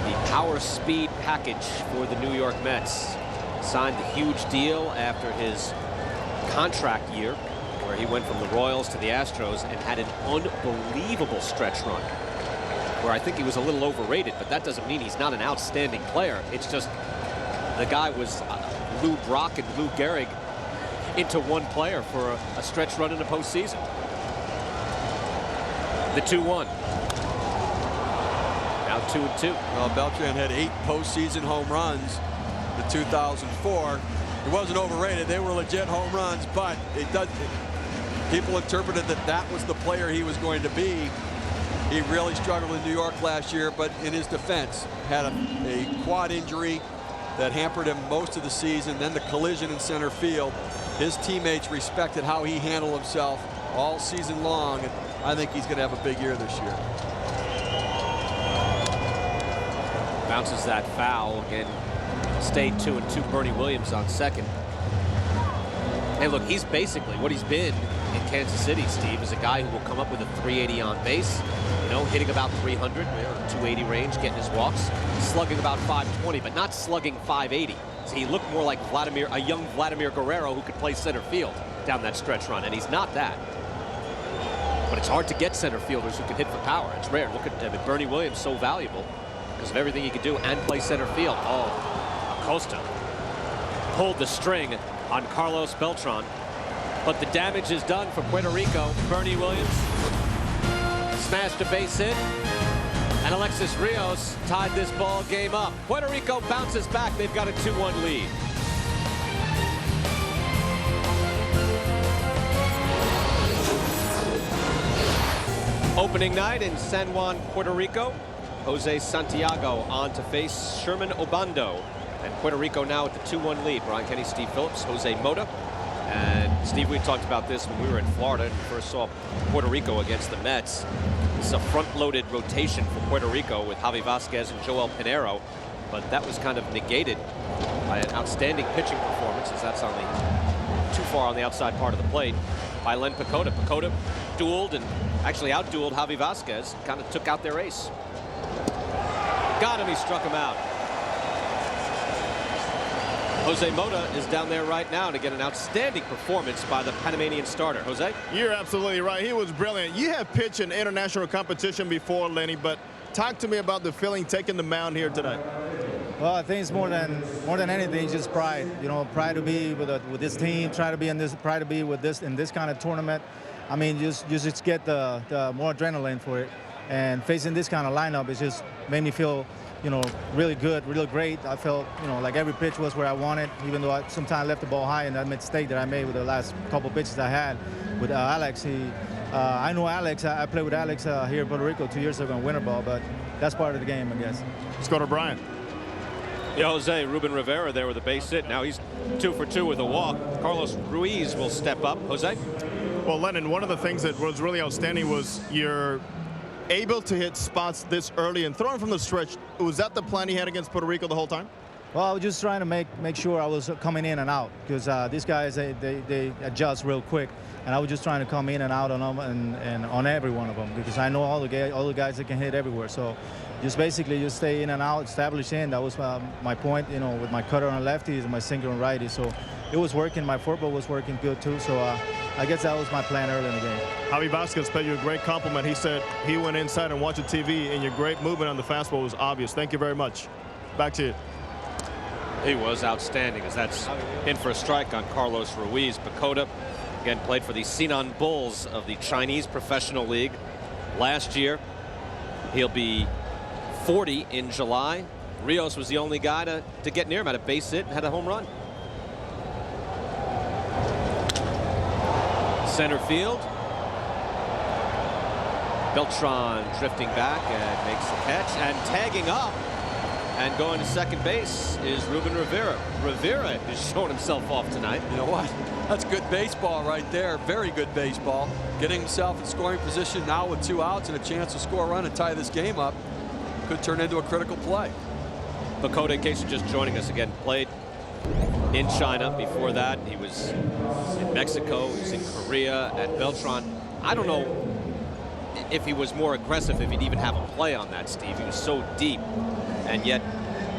The power speed package for the New York Mets. Signed a huge deal after his contract year, where he went from the Royals to the Astros and had an unbelievable stretch run, where I think he was a little overrated, but that doesn't mean he's not an outstanding player. It's just the guy was Lou Brock and Lou Gehrig into one player for a stretch run in the postseason. The 2-1. Now 2-2. Well, Beltran had 8 postseason home runs in 2004. It wasn't overrated. They were legit home runs, but people interpreted that was the player he was going to be. He really struggled in New York last year, but in his defense, had a quad injury that hampered him most of the season. Then the collision in center field. His teammates respected how he handled himself all season long, and I think he's going to have a big year this year. Bounces that foul again. Stayed 2-2. Bernie Williams on second. And look, he's basically what he's been in Kansas City, Steve, is a guy who will come up with a 380 on base, you know, hitting about 300, 280 range, getting his walks, slugging about 520, but not slugging 580. So he looked more like a young Vladimir Guerrero who could play center field down that stretch run, and he's not that. But it's hard to get center fielders who can hit for power. It's rare. Look at Bernie Williams, so valuable because of everything he could do and play center field. Oh, Acosta pulled the string on Carlos Beltran. But the damage is done for Puerto Rico. Bernie Williams smashed a base hit, and Alexis Rios tied this ball game up. Puerto Rico bounces back. They've got a 2-1 lead. Opening night in San Juan, Puerto Rico. Jose Santiago on to face Sherman Obando. And Puerto Rico now at the 2-1 lead. Brian Kenny, Steve Phillips, Jose Mota. And Steve, we talked about this when we were in Florida and first saw Puerto Rico against the Mets. It's a front-loaded rotation for Puerto Rico with Javi Vasquez and Joel Pinheiro, but that was kind of negated by an outstanding pitching performance, as that's on the too far on the outside part of the plate by Len Pacoda. Pacoda dueled and actually outdueled Javi Vasquez, kind of took out their ace. Got him, he struck him out. Jose Mota is down there right now to get an outstanding performance by the Panamanian starter. Jose? You're absolutely right. He was brilliant. You have pitched in international competition before, Lenny, but talk to me about the feeling taking the mound here today. Well, I think it's more than anything, just pride. You know, pride to be with this team, try to be in this, pride to be with this in this kind of tournament. I mean, just get the more adrenaline for it, and facing this kind of lineup, it just made me feel, you know, really good, really great. I felt, you know, like every pitch was where I wanted, even though I sometimes left the ball high, and that mistake that I made with the last couple pitches I had with Alex. I know Alex. I played with Alex here in Puerto Rico 2 years ago in winter ball, but that's part of the game, I guess. Let's go to Brian. Yeah, Jose, Ruben Rivera there with a base hit. Now he's 2 for 2 with a walk. Carlos Ruiz will step up. Jose? Well, Lennon, one of the things that was really outstanding was you're able to hit spots this early and throwing from the stretch. Was that the plan you had against Puerto Rico the whole time? Well, I was just trying to make sure I was coming in and out, because these guys, they adjust real quick, and I was just trying to come in and out on them and on every one of them, because I know all the guys that can hit everywhere. So just basically just stay in and out, establish in. That was my point, you know, with my cutter on lefties and my sinker on righty. So it was working. My football was working good too. So I guess that was my plan early in the game. Javi Vasquez paid you a great compliment. He said he went inside and watched the TV, and your great movement on the fastball was obvious. Thank you very much. Back to you. He was outstanding, as that's in for a strike on Carlos Ruiz. Pacoda, again, played for the Sinan Bulls of the Chinese Professional League last year. He'll be 40 in July. Rios was the only guy to get near him, had a base hit and had a home run. Center field. Beltran drifting back and makes the catch, and tagging up and going to second base is Ruben Rivera. Rivera is showing himself off tonight. You know what? That's good baseball right there. Very good baseball. Getting himself in scoring position now with 2 outs and a chance to score a run and tie this game up. Could turn into a critical play. Pacoda, in case you're just joining us again, played in China. Before that, he was in Mexico, he was in Korea at Beltran. I don't know if he was more aggressive, if he'd even have a play on that, Steve. He was so deep, and yet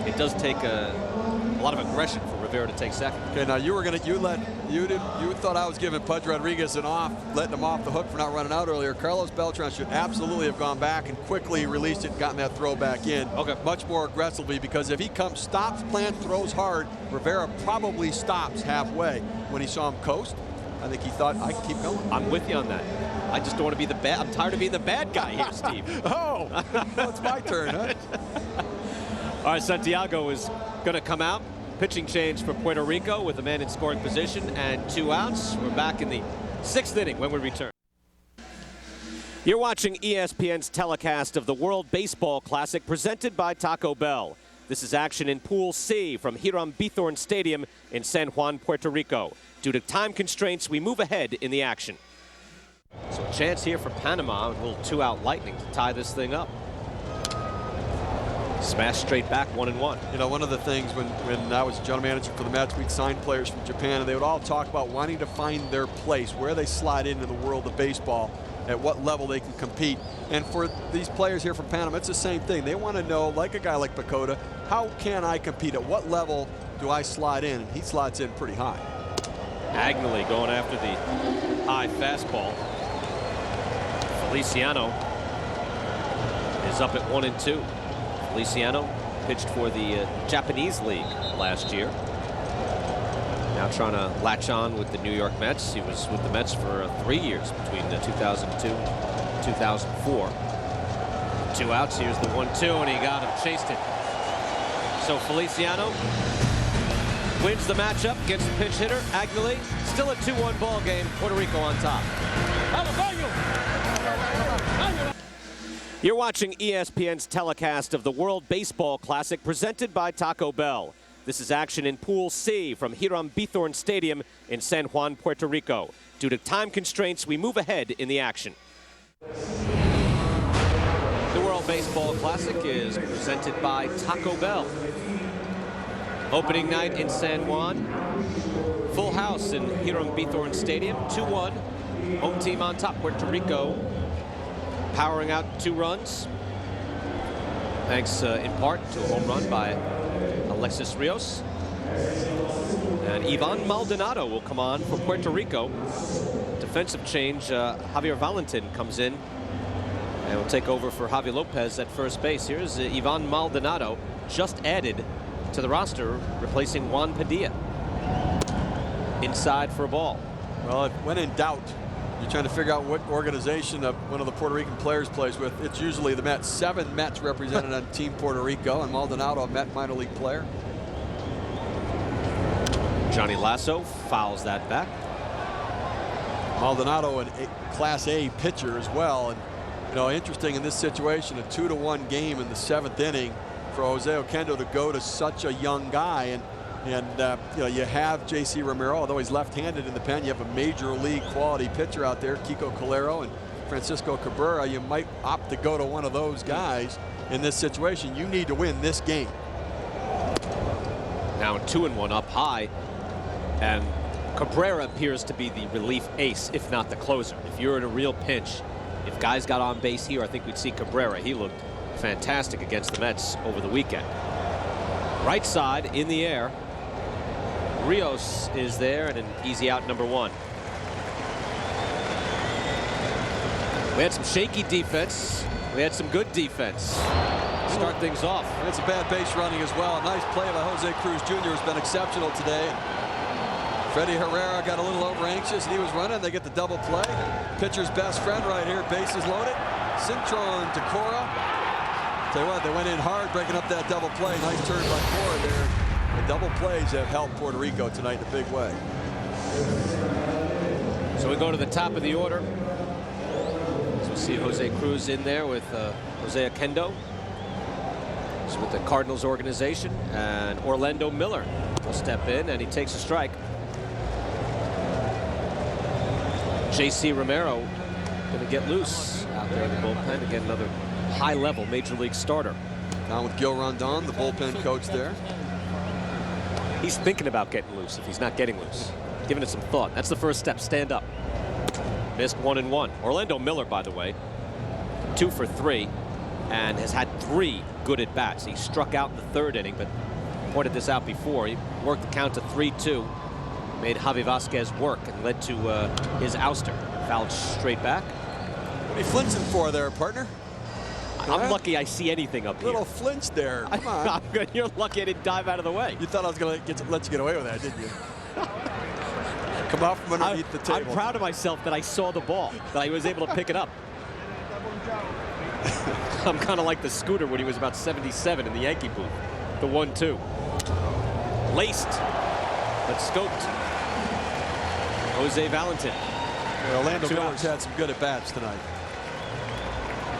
it does take a lot of aggression for Rivera to take second. Okay, now you thought I was giving Pudge Rodriguez letting him off the hook for not running out earlier. Carlos Beltran should absolutely have gone back and quickly released it and gotten that throw back in. Okay. Much more aggressively, because if he stops, plant, throws hard, Rivera probably stops halfway. When he saw him coast, I think he thought, I can keep going. I'm with you on that. I just don't want to be the bad. I'm tired of being the bad guy here, Steve. Oh, well, it's my turn, huh? All right, Santiago is going to come out. Pitching change for Puerto Rico with a man in scoring position and 2 outs. We're back in the 6th inning when we return. You're watching ESPN's telecast of the World Baseball Classic presented by Taco Bell. This is action in Pool C from Hiram Bithorn Stadium in San Juan, Puerto Rico. Due to time constraints, we move ahead in the action. So a chance here for Panama, a little 2-out lightning to tie this thing up. Smash straight back, 1-1. You know, one of the things when I was general manager for the Mets, we'd sign players from Japan, and they would all talk about wanting to find their place, where they slide into the world of baseball, at what level they can compete. And for these players here from Panama, it's the same thing. They want to know, like a guy like Pacoda, how can I compete? At what level do I slide in? And he slides in pretty high. Agnelli going after the high fastball. Feliciano is up at 1-2. Feliciano pitched for the Japanese League last year. Now trying to latch on with the New York Mets. He was with the Mets for 3 years between 2002 and 2004. 2 outs. Here's the 1-2, and he got him, chased it. So Feliciano wins the matchup against the pinch hitter, Agnelli. Still a 2-1 ball game. Puerto Rico on top. You're watching ESPN's telecast of the World Baseball Classic presented by Taco Bell. This is action in Pool C from Hiram Bithorn Stadium in San Juan, Puerto Rico. Due to time constraints, we move ahead in the action. The World Baseball Classic is presented by Taco Bell. Opening night in San Juan. Full house in Hiram Bithorn Stadium. 2-1. Home team on top. Puerto Rico powering out 2 runs. Thanks in part to a home run by Alexis Rios. And Ivan Maldonado will come on for Puerto Rico. Defensive change. Javier Valentin comes in and will take over for Javi Lopez at first base. Here's Ivan Maldonado, just added to the roster, replacing Juan Padilla. Inside for a ball. Well, when in doubt, you're trying to figure out what organization one of the Puerto Rican players plays with. It's usually the Mets. 7 Mets represented on Team Puerto Rico, and Maldonado, a Met minor league player. Johnny Lasso fouls that back. Maldonado, a Class A pitcher as well. And, you know, interesting in this situation, a 2-1 game in the 7th inning for Jose Oquendo to go to such a young guy. And you know, you have J.C. Romero, although he's left-handed in the pen. You have a major league quality pitcher out there, Kiko Calero and Francisco Cabrera. You might opt to go to one of those guys in this situation. You need to win this game. Now 2-1 up high, and Cabrera appears to be the relief ace, if not the closer. If you're in a real pinch, if guys got on base here, I think we'd see Cabrera. He looked fantastic against the Mets over the weekend. Right side in the air. Rios is there, and an easy out, number 1. We had some shaky defense. We had some good defense. Start things off. And it's a bad base running as well. A nice play by Jose Cruz Jr. has been exceptional today. Freddie Herrera got a little over anxious, and he was running. They get the double play. Pitcher's best friend right here. Bases loaded. Cintron to Cora. Tell you what, they went in hard breaking up that double play. Nice turn by Cora there. The double plays have helped Puerto Rico tonight in a big way. So we go to the top of the order. So we see Jose Cruz in there with Jose Oquendo. He's with the Cardinals organization, and Orlando Miller will step in, and he takes a strike. J.C. Romero going to get loose out there in the bullpen. Again, another high-level Major League starter. Down with Gil Rondon, the bullpen coach there. He's thinking about getting loose if he's not getting loose. Giving it some thought. That's the first step. Stand up. Missed 1-1. Orlando Miller, by the way, 2 for 3, and has had 3 good at-bats. He struck out in the 3rd inning, but pointed this out before. He worked the count to 3-2. Made Javi Vasquez work and led to his ouster. Fouled straight back. What are you flinching for there, partner? I'm lucky I see anything up here. Little flinch there. Come on. You're lucky I didn't dive out of the way. You thought I was going to let you get away with that, didn't you? Come out from underneath the table. I'm proud of myself that I saw the ball, that I was able to pick it up. I'm kind of like the Scooter when he was about 77 in the Yankee booth. The 1-2. Laced, but scoped. Jose Valentin. Orlando Miller's had some good at-bats tonight.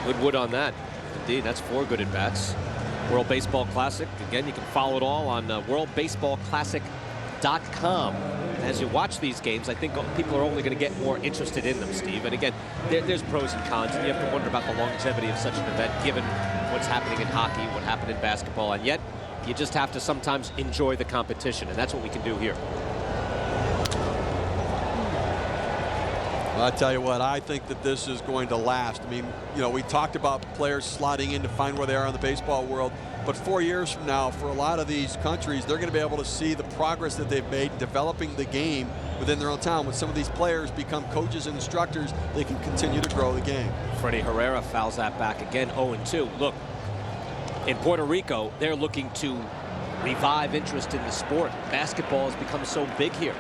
Good wood on that. Indeed, that's 4 good at-bats. World Baseball Classic. Again, you can follow it all on worldbaseballclassic.com. As you watch these games, I think people are only going to get more interested in them, Steve. And again, there's pros and cons, and you have to wonder about the longevity of such an event, given what's happening in hockey, what happened in basketball, and yet you just have to sometimes enjoy the competition, and that's what we can do here. Well, I tell you what, I think that this is going to last. I mean, you know, we talked about players slotting in to find where they are in the baseball world, but 4 years from now, for a lot of these countries, they're going to be able to see the progress that they've made developing the game within their own town. When some of these players become coaches and instructors, they can continue to grow the game. Freddie Herrera fouls that back again, 0-2. Look, in Puerto Rico, they're looking to revive interest in the sport. Basketball has become so big here.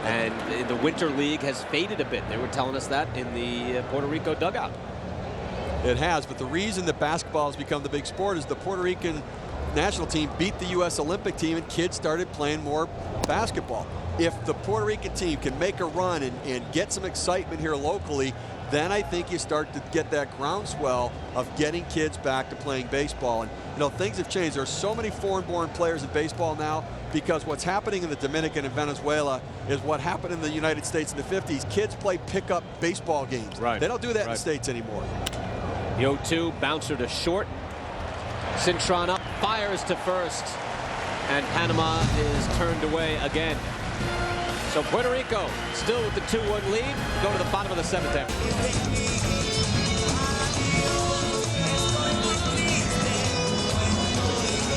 And the Winter League has faded a bit. They were telling us that in the Puerto Rico dugout. It has, but the reason that basketball has become the big sport is the Puerto Rican national team beat the U.S. Olympic team, and kids started playing more basketball. If the Puerto Rican team can make a run and get some excitement here locally, then I think you start to get that groundswell of getting kids back to playing baseball. And, you know, things have changed. There's so many foreign-born players in baseball now, because what's happening in the Dominican and Venezuela is what happened in the United States in the 50s. Kids play pickup baseball games. Right. They don't do that in the States anymore. The 0-2, bouncer to short. Cintron up, fires to first. And Panama is turned away again. So Puerto Rico still with the 2-1 lead. Go to the bottom of the 7th half.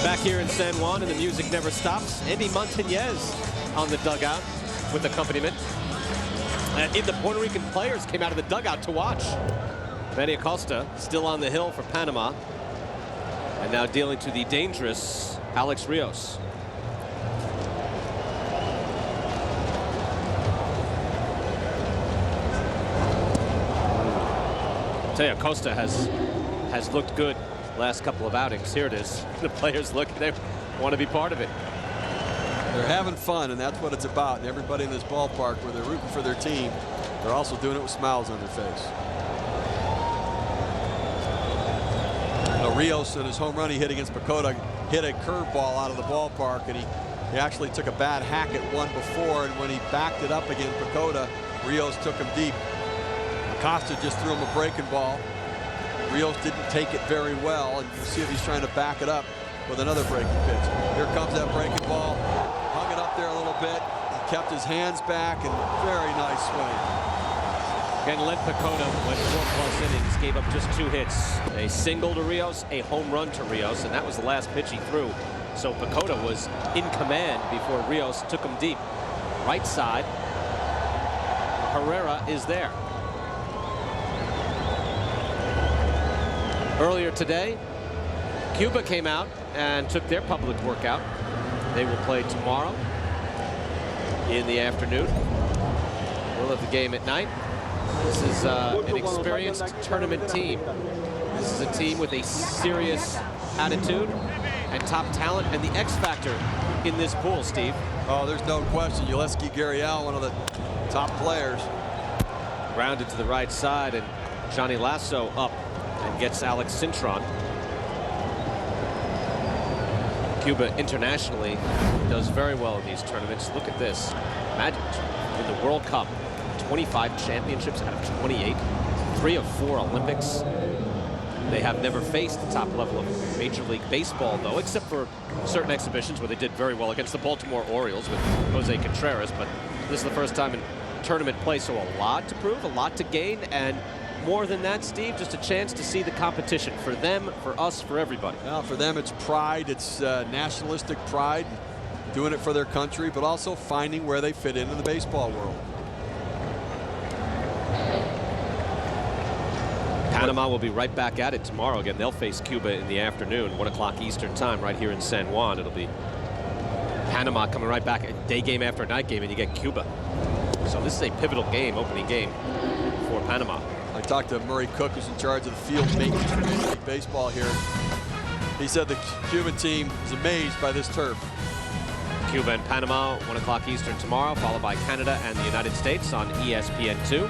Back here in San Juan, and the music never stops. Andy Montañez on the dugout with accompaniment. And the Puerto Rican players came out of the dugout to watch. Manny Acosta still on the hill for Panama. And now dealing to the dangerous Alex Rios. I'll tell you, Acosta has looked good last couple of outings. Here it is. The players look, they want to be part of it. They're having fun, and that's what it's about. And everybody in this ballpark, where they're rooting for their team, they're also doing it with smiles on their face. Rios in his home run he hit against Pacoda hit a curveball out of the ballpark, and he actually took a bad hack at one before, and when he backed it up against Pacoda, Rios took him deep. Acosta just threw him a breaking ball. Rios didn't take it very well, and you see if he's trying to back it up with another breaking pitch. Here comes that breaking ball. Hung it up there a little bit. He kept his hands back, and very nice swing. Again, Len Pacoda went 4+ innings, gave up just 2 hits. A single to Rios, a home run to Rios, and that was the last pitch he threw. So Pacoda was in command before Rios took him deep. Right side, Herrera is there. Earlier today, Cuba came out and took their public workout. They will play tomorrow in the afternoon. We'll have the game at night. This is an experienced tournament team. This is a team with a serious attitude and top talent, and the X factor in this pool, Steve. Oh, there's no question. Yulesky Gurriel, one of the top players. Grounded to the right side, and Johnny Lasso up and gets Alex Cintron. Cuba internationally does very well in these tournaments. Look at this. Imagine in the World Cup, 25 championships out of 28, 3 of 4 Olympics. They have never faced the top level of Major League Baseball, though, except for certain exhibitions where they did very well against the Baltimore Orioles with Jose Contreras. But this is the first time in tournament play, so a lot to prove, a lot to gain, and more than that, Steve, just a chance to see the competition for them, for us, for everybody. Well, for them, it's pride. It's nationalistic pride, doing it for their country, but also finding where they fit into the baseball world. Panama will be right back at it tomorrow. Again, they'll face Cuba in the afternoon, 1 o'clock Eastern time, right here in San Juan. It'll be Panama coming right back, a day game after a night game, and you get Cuba. So this is a pivotal game, opening game for Panama. I talked to Murray Cook, who's in charge of the field maintenance for Major League Baseball here. He said the Cuban team is amazed by this turf. Cuba and Panama, 1 o'clock Eastern tomorrow, followed by Canada and the United States on ESPN2.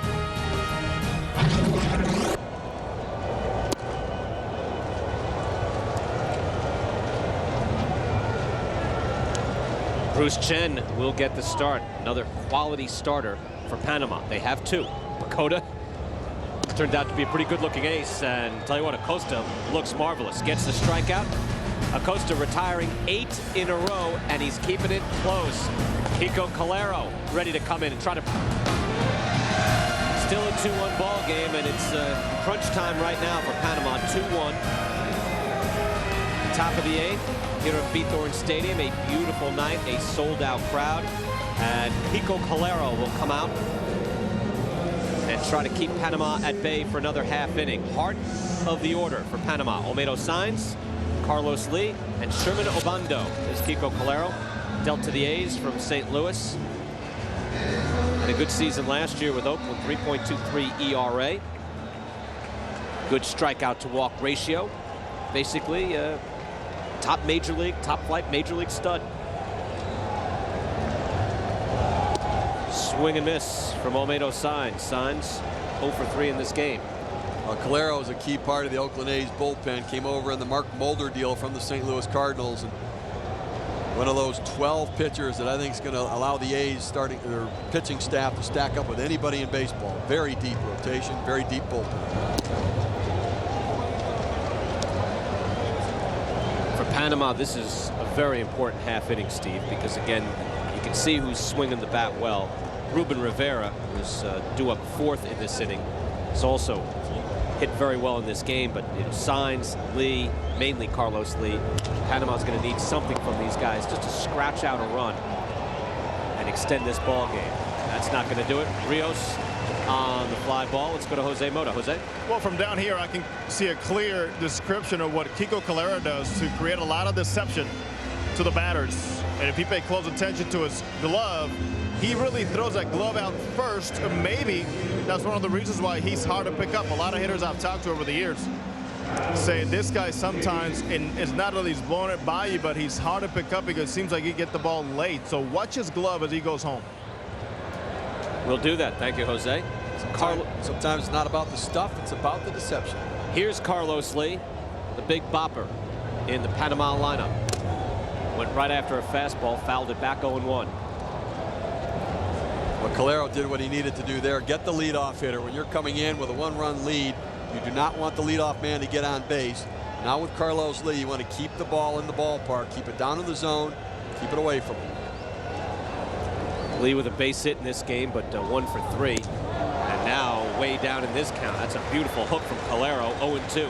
Bruce Chen will get the start. Another quality starter for Panama. They have 2. Pacoda turned out to be a pretty good-looking ace, and tell you what, Acosta looks marvelous. Gets the strikeout. Acosta retiring 8 in a row, and he's keeping it close. Kiko Calero ready to come in and try to... Still a 2-1 ball game, and it's crunch time right now for Panama. 2-1. Top of the 8th. Here at Bithorn Stadium, a beautiful night, a sold-out crowd, and Kiko Calero will come out and try to keep Panama at bay for another half inning. Heart of the order for Panama: Olmedo Sainz, Carlos Lee, and Sherman Obando. There's Kiko Calero, dealt to the A's from St. Louis. Had a good season last year with Oakland, 3.23 ERA. Good strikeout to walk ratio. Basically, top major league, top flight major league stud. Swing and miss from Olmedo Sainz. Sainz 0 for 3 in this game. Calero is a key part of the Oakland A's bullpen. Came over in the Mark Mulder deal from the St. Louis Cardinals. And one of those 12 pitchers that I think is going to allow the A's starting their pitching staff to stack up with anybody in baseball. Very deep rotation, very deep bullpen. Panama, this is a very important half inning, Steve, because again, you can see who's swinging the bat well. Ruben Rivera was due up 4th in this inning. He's also hit very well in this game, but Signs, Lee, mainly Carlos Lee. Panama's going to need something from these guys just to scratch out a run and extend this ball game. That's not going to do it. Rios on the fly ball. Let's go to Jose Mota. Jose? Well, from down here, I can see a clear description of what Kiko Calera does to create a lot of deception to the batters. And if you pay close attention to his glove, he really throws that glove out first. And maybe that's one of the reasons why he's hard to pick up. A lot of hitters I've talked to over the years say this guy sometimes, and it's not that he's blowing it by you, but he's hard to pick up because it seems like he get the ball late. So watch his glove as he goes home. We'll do that. Thank you, Jose. Sometimes it's not about the stuff, it's about the deception. Here's Carlos Lee, the big bopper in the Panama lineup. Went right after a fastball, fouled it back 0-1. Well, Calero did what he needed to do there. Get the leadoff hitter. When you're coming in with a 1-run lead, you do not want the leadoff man to get on base. Now with Carlos Lee, you want to keep the ball in the ballpark, keep it down in the zone, keep it away from him. Lee with a base hit in this game, but 1 for 3. And now way down in this count. That's a beautiful hook from Calero, 0-2.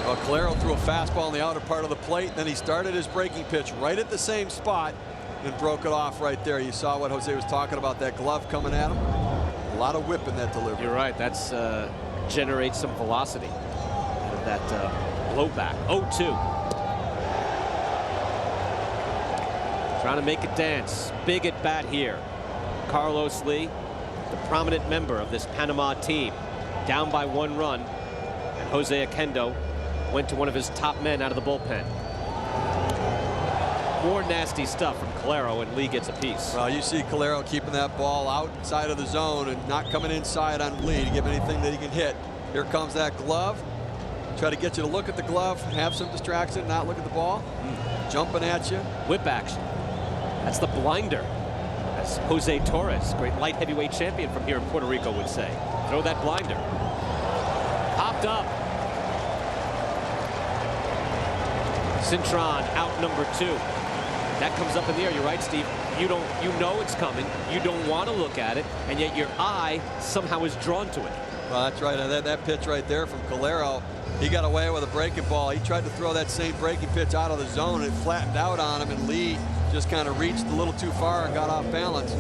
Well, Calero threw a fastball in the outer part of the plate. Then he started his breaking pitch right at the same spot and broke it off right there. You saw what Jose was talking about, that glove coming at him. A lot of whip in that delivery. You're right. That's generates some velocity out of that blowback. 0-2. Trying to make it dance. Big at bat here. Carlos Lee, the prominent member of this Panama team, down by 1 run. And Jose Oquendo went to one of his top men out of the bullpen. More nasty stuff from Calero, and Lee gets a piece. Well, you see Calero keeping that ball outside of the zone and not coming inside on Lee to give anything that he can hit. Here comes that glove. Try to get you to look at the glove, have some distraction, not look at the ball. Jumping at you. Whip action. That's the blinder, as Jose Torres, great light heavyweight champion from here in Puerto Rico, would say. Throw that blinder. Popped up. Cintron out number 2. That comes up in the air. You're right, Steve. You know it's coming. You don't want to look at it, and yet your eye somehow is drawn to it. Well, that's right. That pitch right there from Calero, he got away with a breaking ball. He tried to throw that same breaking pitch out of the zone, and it flattened out on him, and Lee just kind of reached a little too far and got off balance.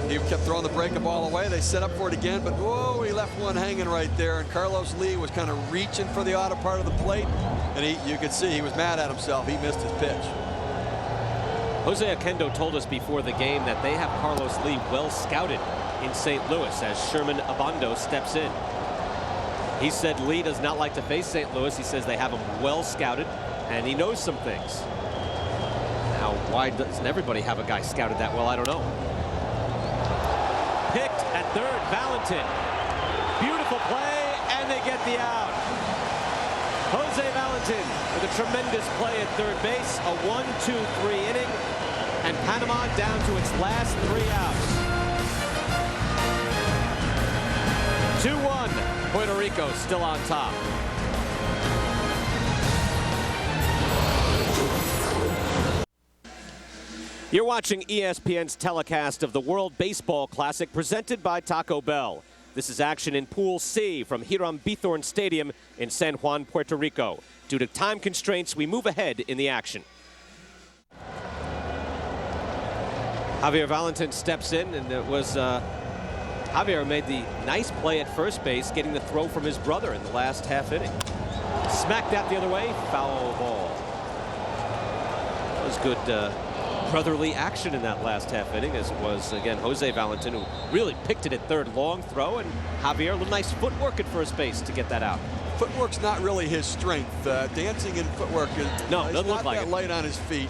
He kept throwing the breaking ball away. They set up for it again, but whoa, he left one hanging right there, and Carlos Lee was kind of reaching for the outer part of the plate, and you could see he was mad at himself. He missed his pitch. Jose Oquendo told us before the game that they have Carlos Lee well scouted in St. Louis as Sherman Abando steps in. He said Lee does not like to face St. Louis. He says they have him well scouted, and he knows some things. Now, why doesn't everybody have a guy scouted that well? I don't know. Picked at third, Valentin. Beautiful play, and they get the out. Jose Valentin with a tremendous play at third base. A 1-2-3 inning, and Panama down to its last 3 outs. 2-1. Puerto Rico still on top. You're watching ESPN's telecast of the World Baseball Classic presented by Taco Bell. This is action in Pool C from Hiram Bithorn Stadium in San Juan, Puerto Rico. Due to time constraints, we move ahead in the action. Javier Valentin steps in, and it was Javier made the nice play at first base, getting the throw from his brother in the last half inning. Smacked that the other way, foul ball. That was good brotherly action in that last half inning, as it was, again, Jose Valentin, who really picked it at third, long throw, and Javier, a little nice footwork at first base to get that out. Footwork's not really his strength. Dancing and footwork is doesn't look not like that it. light on his feet,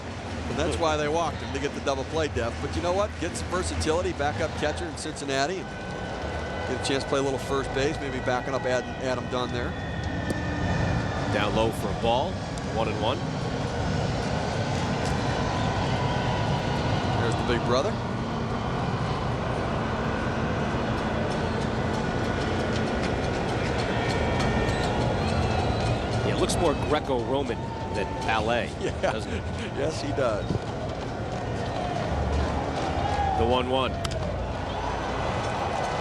and that's why they walked him, to get the double play depth. But you know what? Get some versatility, backup catcher in Cincinnati, and get a chance to play a little first base, maybe backing up Adam Dunn there. Down low for a ball, 1-1. There's the big brother. The It looks more Greco-Roman than ballet, doesn't it? Yes, he does. The 1-1.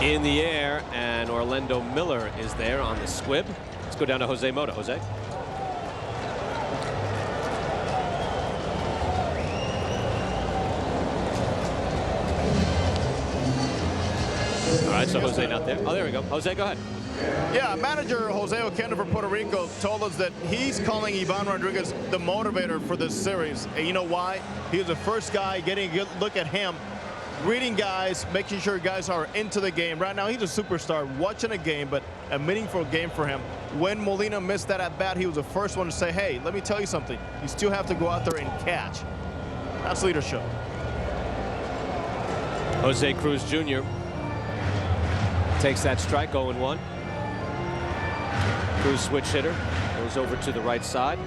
In the air, and Orlando Miller is there on the squib. Let's go down to Jose Mota. Jose. All right, so Jose not there. Oh, there we go. Jose, go ahead. Yeah, manager Jose Oquendo for Puerto Rico told us that he's calling Ivan Rodriguez the motivator for this series. And you know why? He was the first guy getting a good look at him, reading guys, making sure guys are into the game. Right now, he's a superstar watching a game, but a meaningful game for him. When Molina missed that at bat, he was the first one to say, hey, let me tell you something. You still have to go out there and catch. That's leadership. Jose Cruz Jr. takes that strike, 0-1. Cruz switch hitter goes over to the right side.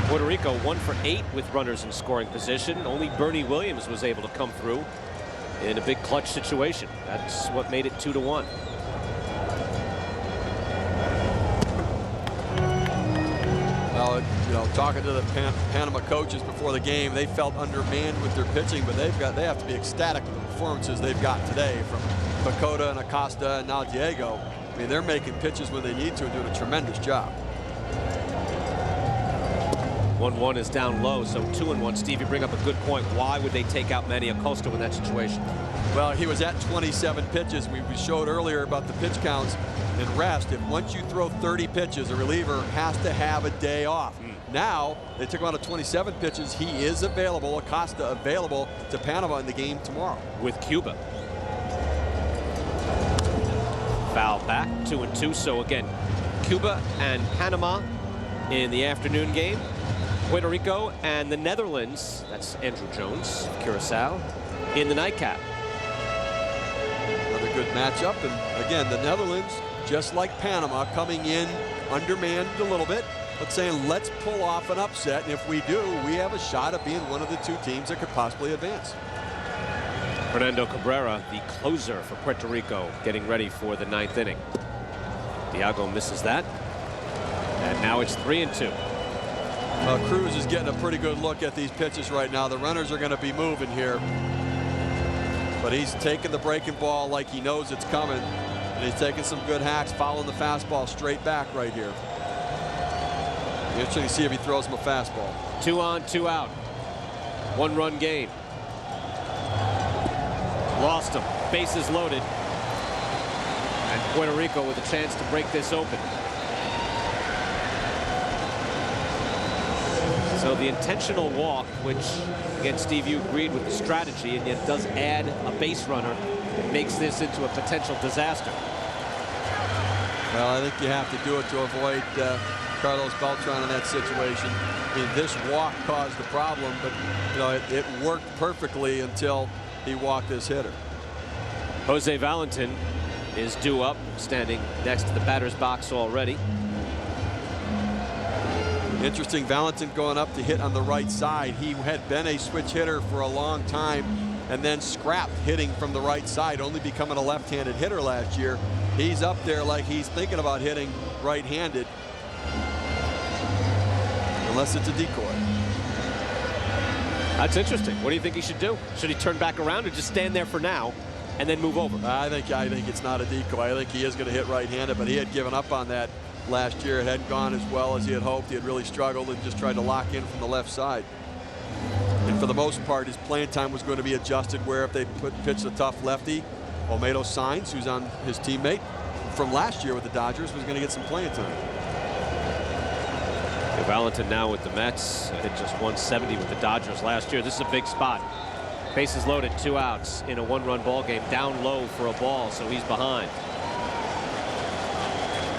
Puerto Rico 1 for 8 with runners in scoring position. Only Bernie Williams was able to come through in a big clutch situation. That's what made it 2-1. Well, you know, talking to the Panama coaches before the game, they felt undermanned with their pitching, but they have to be ecstatic with the performances they've got today from Bakota and Acosta and now Diego. I mean, they're making pitches when they need to and doing a tremendous job. 1-1 is down low, so 2-1. Steve, you bring up a good point. Why would they take out Manny Acosta in that situation? Well, he was at 27 pitches. We showed earlier about the pitch counts and rest. If once you throw 30 pitches, a reliever has to have a day off. Now, they took him out of 27 pitches. He is available, Acosta available to Panama in the game tomorrow. With Cuba. Foul back, 2-2. So again, Cuba and Panama in the afternoon game. Puerto Rico and the Netherlands, that's Andrew Jones, Curacao, in the nightcap. Another good matchup. And again, the Netherlands, just like Panama, coming in undermanned a little bit, but saying let's pull off an upset. And if we do, we have a shot at being one of the two teams that could possibly advance. Fernando Cabrera, the closer for Puerto Rico, getting ready for the 9th inning. Diego misses that. And now it's 3-2. Cruz is getting a pretty good look at these pitches right now. The runners are going to be moving here. But he's taking the breaking ball like he knows it's coming. And he's taking some good hacks, following the fastball straight back right here. Interesting to see if he throws him a fastball. 2 on, 2 out. 1-run game. Lost him. Bases loaded. And Puerto Rico with a chance to break this open. So the intentional walk, which, again, Steve, you agreed with the strategy, and yet does add a base runner, and makes this into a potential disaster. Well, I think you have to do it to avoid Carlos Beltran in that situation. I mean, this walk caused the problem, but you know it worked perfectly until he walked his hitter. Jose Valentin is due up, standing next to the batter's box already. Interesting, Valentin going up to hit on the right side. He had been a switch hitter for a long time and then scrapped hitting from the right side, only becoming a left-handed hitter last year. He's up there like he's thinking about hitting right-handed, unless it's a decoy. That's interesting. What do you think he should do? Should he turn back around or just stand there for now and then move over? I think it's not a decoy. I think he is going to hit right-handed, but he had given up on that last year. It hadn't gone as well as he had hoped. He had really struggled and just tried to lock in from the left side. And for the most part, his playing time was going to be adjusted where if they pitched a tough lefty, Olmedo Sainz, who's on his teammate from last year with the Dodgers, was going to get some playing time. Valentin now with the Mets. Hit just 170 with the Dodgers last year. This is a big spot. Bases loaded, 2 outs in a 1-run ball game. Down low for a ball, so he's behind.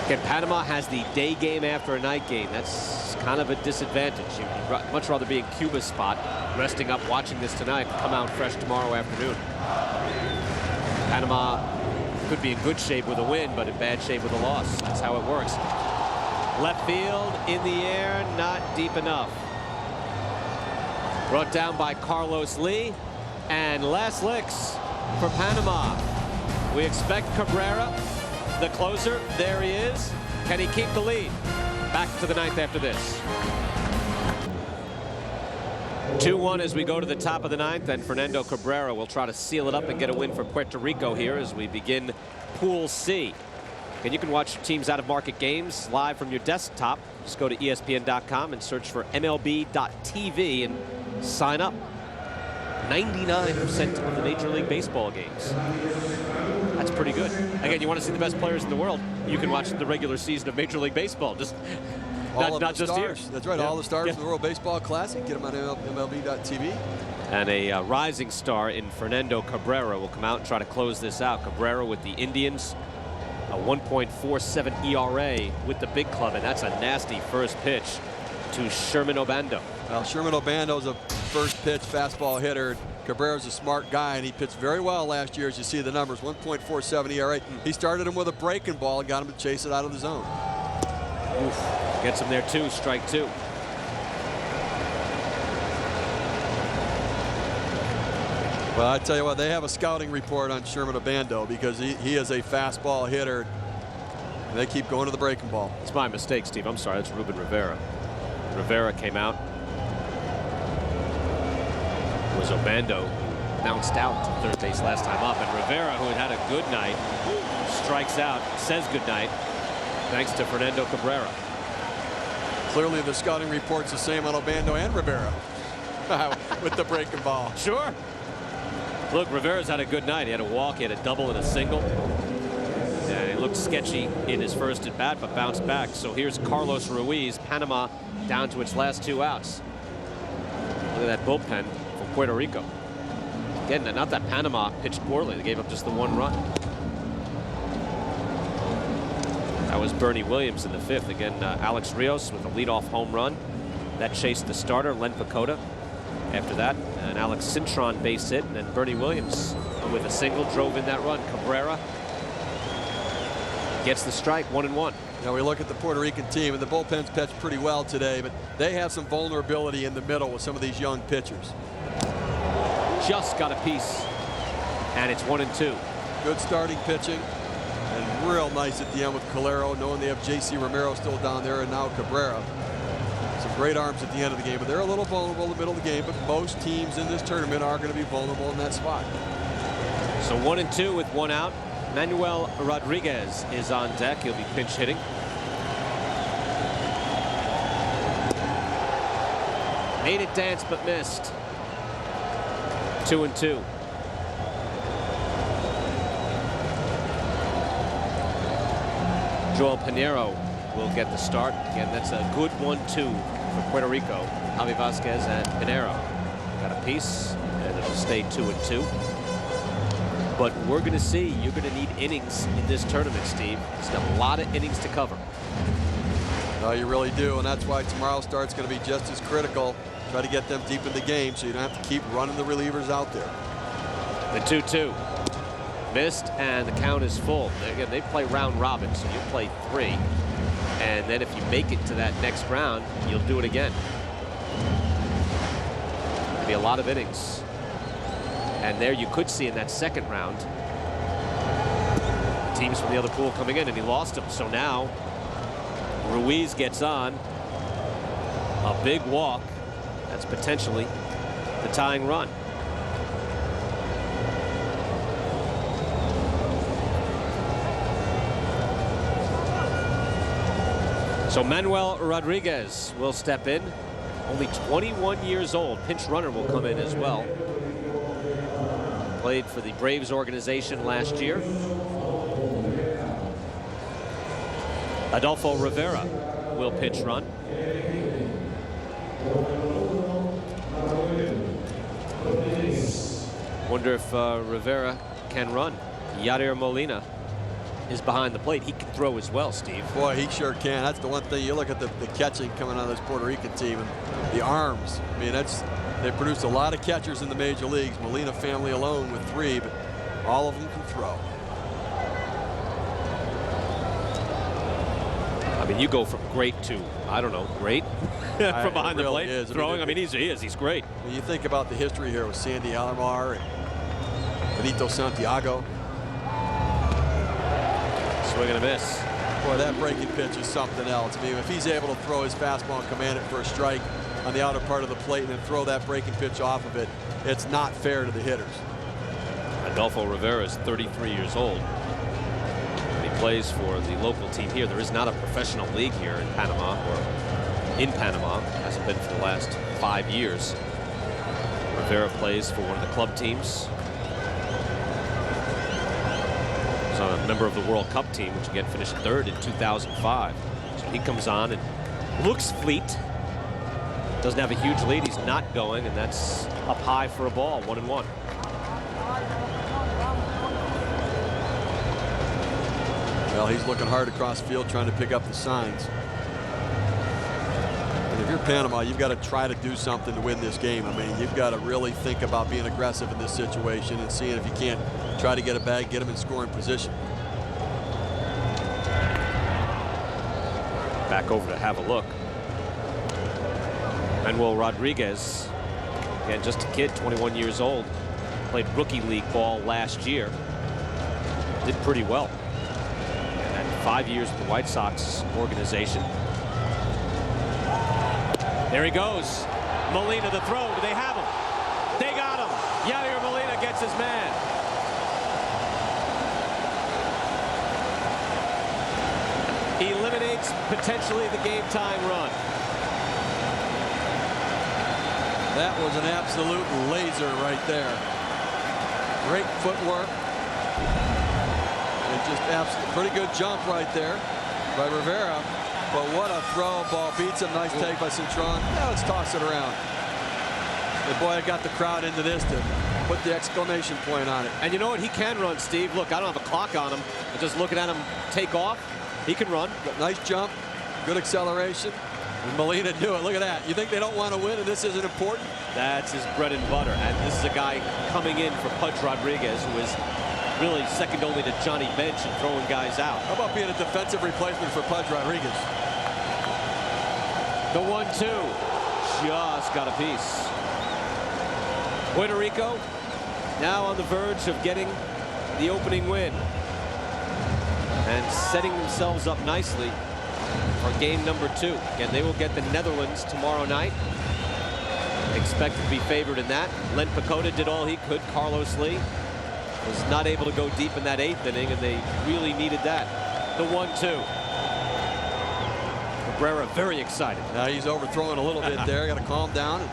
Again, Panama has the day game after a night game. That's kind of a disadvantage. You'd much rather be in Cuba's spot, resting up, watching this tonight, and come out fresh tomorrow afternoon. Panama could be in good shape with a win, but in bad shape with a loss. That's how it works. Left field, in the air, not deep enough. Brought down by Carlos Lee, and last licks for Panama. We expect Cabrera, the closer. There he is. Can he keep the lead? Back to the 9th after this. 2-1 as we go to the top of the 9th, and Fernando Cabrera will try to seal it up and get a win for Puerto Rico here as we begin Pool C. And you can watch your team's out-of-market games live from your desktop. Just go to ESPN.com and search for MLB.TV and sign up. 99% of the Major League Baseball games. That's pretty good. Again, you want to see the best players in the world, you can watch the regular season of Major League Baseball. Just not just here. That's right. Yeah. All the stars in the World Baseball Classic. Get them on MLB.TV. And a rising star in Fernando Cabrera will come out and try to close this out. Cabrera with the Indians, a 1.47 ERA with the big club, and that's a nasty first pitch to Sherman Obando. Well, Sherman Obando's a first pitch fastball hitter. Cabrera's a smart guy, and he pitched very well last year, as you see the numbers. 1.47 ERA. He started him with a breaking ball and got him to chase it out of the zone. Oof. Gets him there too. Strike 2. Well, I tell you what, they have a scouting report on Sherman Obando because he is a fastball hitter. And they keep going to the breaking ball. It's my mistake, Steve. I'm sorry. That's Ruben Rivera. Rivera came out. It was Obando who bounced out to third base last time up, and Rivera, who had a good night, strikes out, says good night, thanks to Fernando Cabrera. Clearly the scouting report's the same on Obando and Rivera with the breaking ball. Sure. Look, Rivera's had a good night. He had a walk, he had a double and a single. And it looked sketchy in his first at bat, but bounced back. So here's Carlos Ruiz, Panama down to its last 2 outs. Look at that bullpen for Puerto Rico. Again, not that Panama pitched poorly. They gave up just the 1 run. That was Bernie Williams in the 5th. Again, Alex Rios with a leadoff home run. That chased the starter, Len Pacoda. After that, and Alex Cintron base hit, and then Bernie Williams with a single drove in that run. Cabrera gets the strike, 1-1. Now we look at the Puerto Rican team, and the bullpen's pitched pretty well today, but they have some vulnerability in the middle with some of these young pitchers. Just got a piece, and it's 1-2. Good starting pitching, and real nice at the end with Calero, knowing they have J.C. Romero still down there, and now Cabrera. Some great arms at the end of the game, but they're a little vulnerable in the middle of the game, but most teams in this tournament are going to be vulnerable in that spot. So 1-2 with 1 out. Manuel Rodriguez is on deck. He'll be pinch hitting. Made it dance but missed. 2-2. Joel Pinheiro will get the start. Again, that's a good 1-2 for Puerto Rico. Javi Vasquez and Pinheiro got a piece, and it'll stay 2-2. But we're going to see, you're going to need innings in this tournament, Steve. It's got a lot of innings to cover. No, you really do, and that's why tomorrow's start's going to be just as critical. Try to get them deep in the game so you don't have to keep running the relievers out there. The 2-2. Missed, and the count is full. Again, they play round robin, so you play 3. And then if you make it to that next round, you'll do it again. It'll be a lot of innings. And there you could see in that second round, teams from the other pool coming in, and he lost them. So now Ruiz gets on. A big walk. That's potentially the tying run. So Manuel Rodriguez will step in. Only 21 years old. Pinch runner will come in as well. Played for the Braves organization last year. Adolfo Rivera will pinch run. Wonder if Rivera can run. Yadier Molina is behind the plate. He can throw as well, Steve. Boy, he sure can. That's the one thing. You look at the catching coming out of this Puerto Rican team, and the arms. I mean, they produced a lot of catchers in the major leagues. Molina family alone with 3, but all of them can throw. I mean, you go from great to, I don't know, great from behind the plate. Is. Throwing. I mean, he's great. When you think about the history here with Sandy Alomar and Benito Santiago. Swing and a miss. Boy, that breaking pitch is something else. I mean, if he's able to throw his fastball and command it for a strike on the outer part of the plate and then throw that breaking pitch off of it, it's not fair to the hitters. Adolfo Rivera is 33 years old. He plays for the local team here. There is not a professional league here in Panama, or in Panama. Hasn't been for the last 5 years. Rivera plays for one of the club teams. He's a member of the World Cup team, which again finished 3rd in 2005. So he comes on and looks fleet. Doesn't have a huge lead. He's not going, and that's up high for a ball, 1-1. Well, he's looking hard across the field trying to pick up the signs. And if you're Panama, you've got to try to do something to win this game. I mean, you've got to really think about being aggressive in this situation and seeing if you can't try to get a bag, get him in scoring position. Back over to have a look. Manuel Rodriguez, again, just a kid, 21 years old, played rookie league ball last year. Did pretty well. And had 5 years with the White Sox organization. There he goes. Molina the throw. Do they have him? They got him. Yadier Molina gets his man. Eliminates potentially the game time run. That was an absolute laser right there. Great footwork. And just absolutely pretty good jump right there by Rivera. But what a throw. Ball beats him. Nice take by Cintron. Now let's toss it around. The boy, I got the crowd into this to put the exclamation point on it. And you know what? He can run, Steve. Look, I don't have a clock on him. But just looking at him take off, he can run. Nice jump. Good acceleration. And Molina knew it. Look at that. You think they don't want to win and this isn't important? That's his bread and butter. And this is a guy coming in for Pudge Rodriguez, who is really second only to Johnny Bench and throwing guys out. How about being a defensive replacement for Pudge Rodriguez? The 1-2 just got a piece. Puerto Rico now on the verge of getting the opening win and setting themselves up nicely for game number 2. Again, they will get the Netherlands tomorrow night. Expected to be favored in that. Len Pacoda did all he could. Carlos Lee was not able to go deep in that 8th inning, and they really needed that. The 1-2. Cabrera very excited. Now he's overthrowing a little bit there. Got to calm down and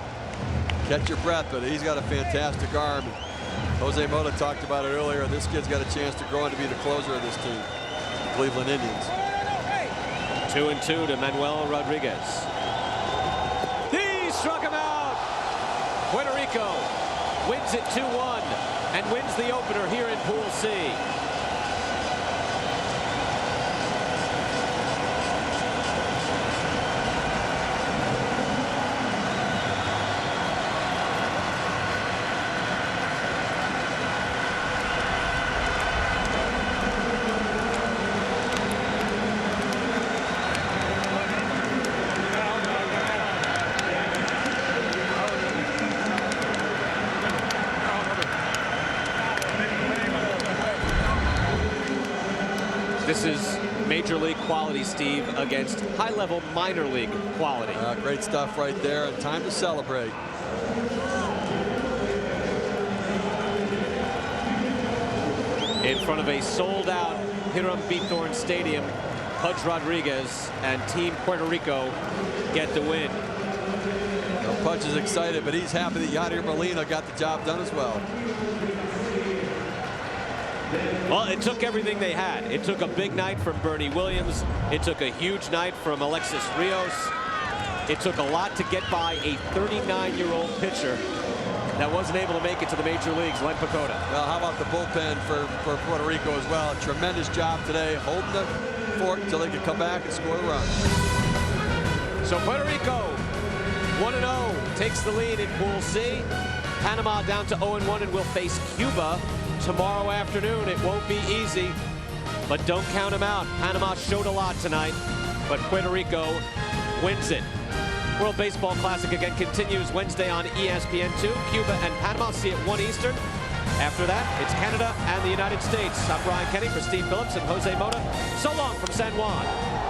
catch your breath, but he's got a fantastic arm. Jose Mota talked about it earlier. This kid's got a chance to grow into be the closer of this team, the Cleveland Indians. 2-2 to Manuel Rodriguez. He struck him out. Puerto Rico wins it 2-1 and wins the opener here in Pool C. This is major league quality, Steve, against high-level minor league quality. Great stuff right there, and time to celebrate. In front of a sold-out Hiram Bithorn Stadium, Pudge Rodriguez and Team Puerto Rico get the win. Well, Pudge is excited, but he's happy that Yadier Molina got the job done as well. Well, it took everything they had. It took a big night from Bernie Williams. It took a huge night from Alexis Rios. It took a lot to get by a 39-year-old pitcher that wasn't able to make it to the major leagues, Len Pacoda. Well, how about the bullpen for Puerto Rico as well? A tremendous job today, holding the fort until they could come back and score the run. So Puerto Rico 1-0 takes the lead in Pool C. Panama down to 0-1 and will face Cuba tomorrow afternoon. It won't be easy, but don't count them out. Panama showed a lot tonight, but Puerto Rico wins it. World Baseball Classic again continues Wednesday on ESPN2. Cuba and Panama see at 1 Eastern. After that, it's Canada and the United States. I'm Brian Kenny for Steve Phillips and Jose Mota. So long from San Juan.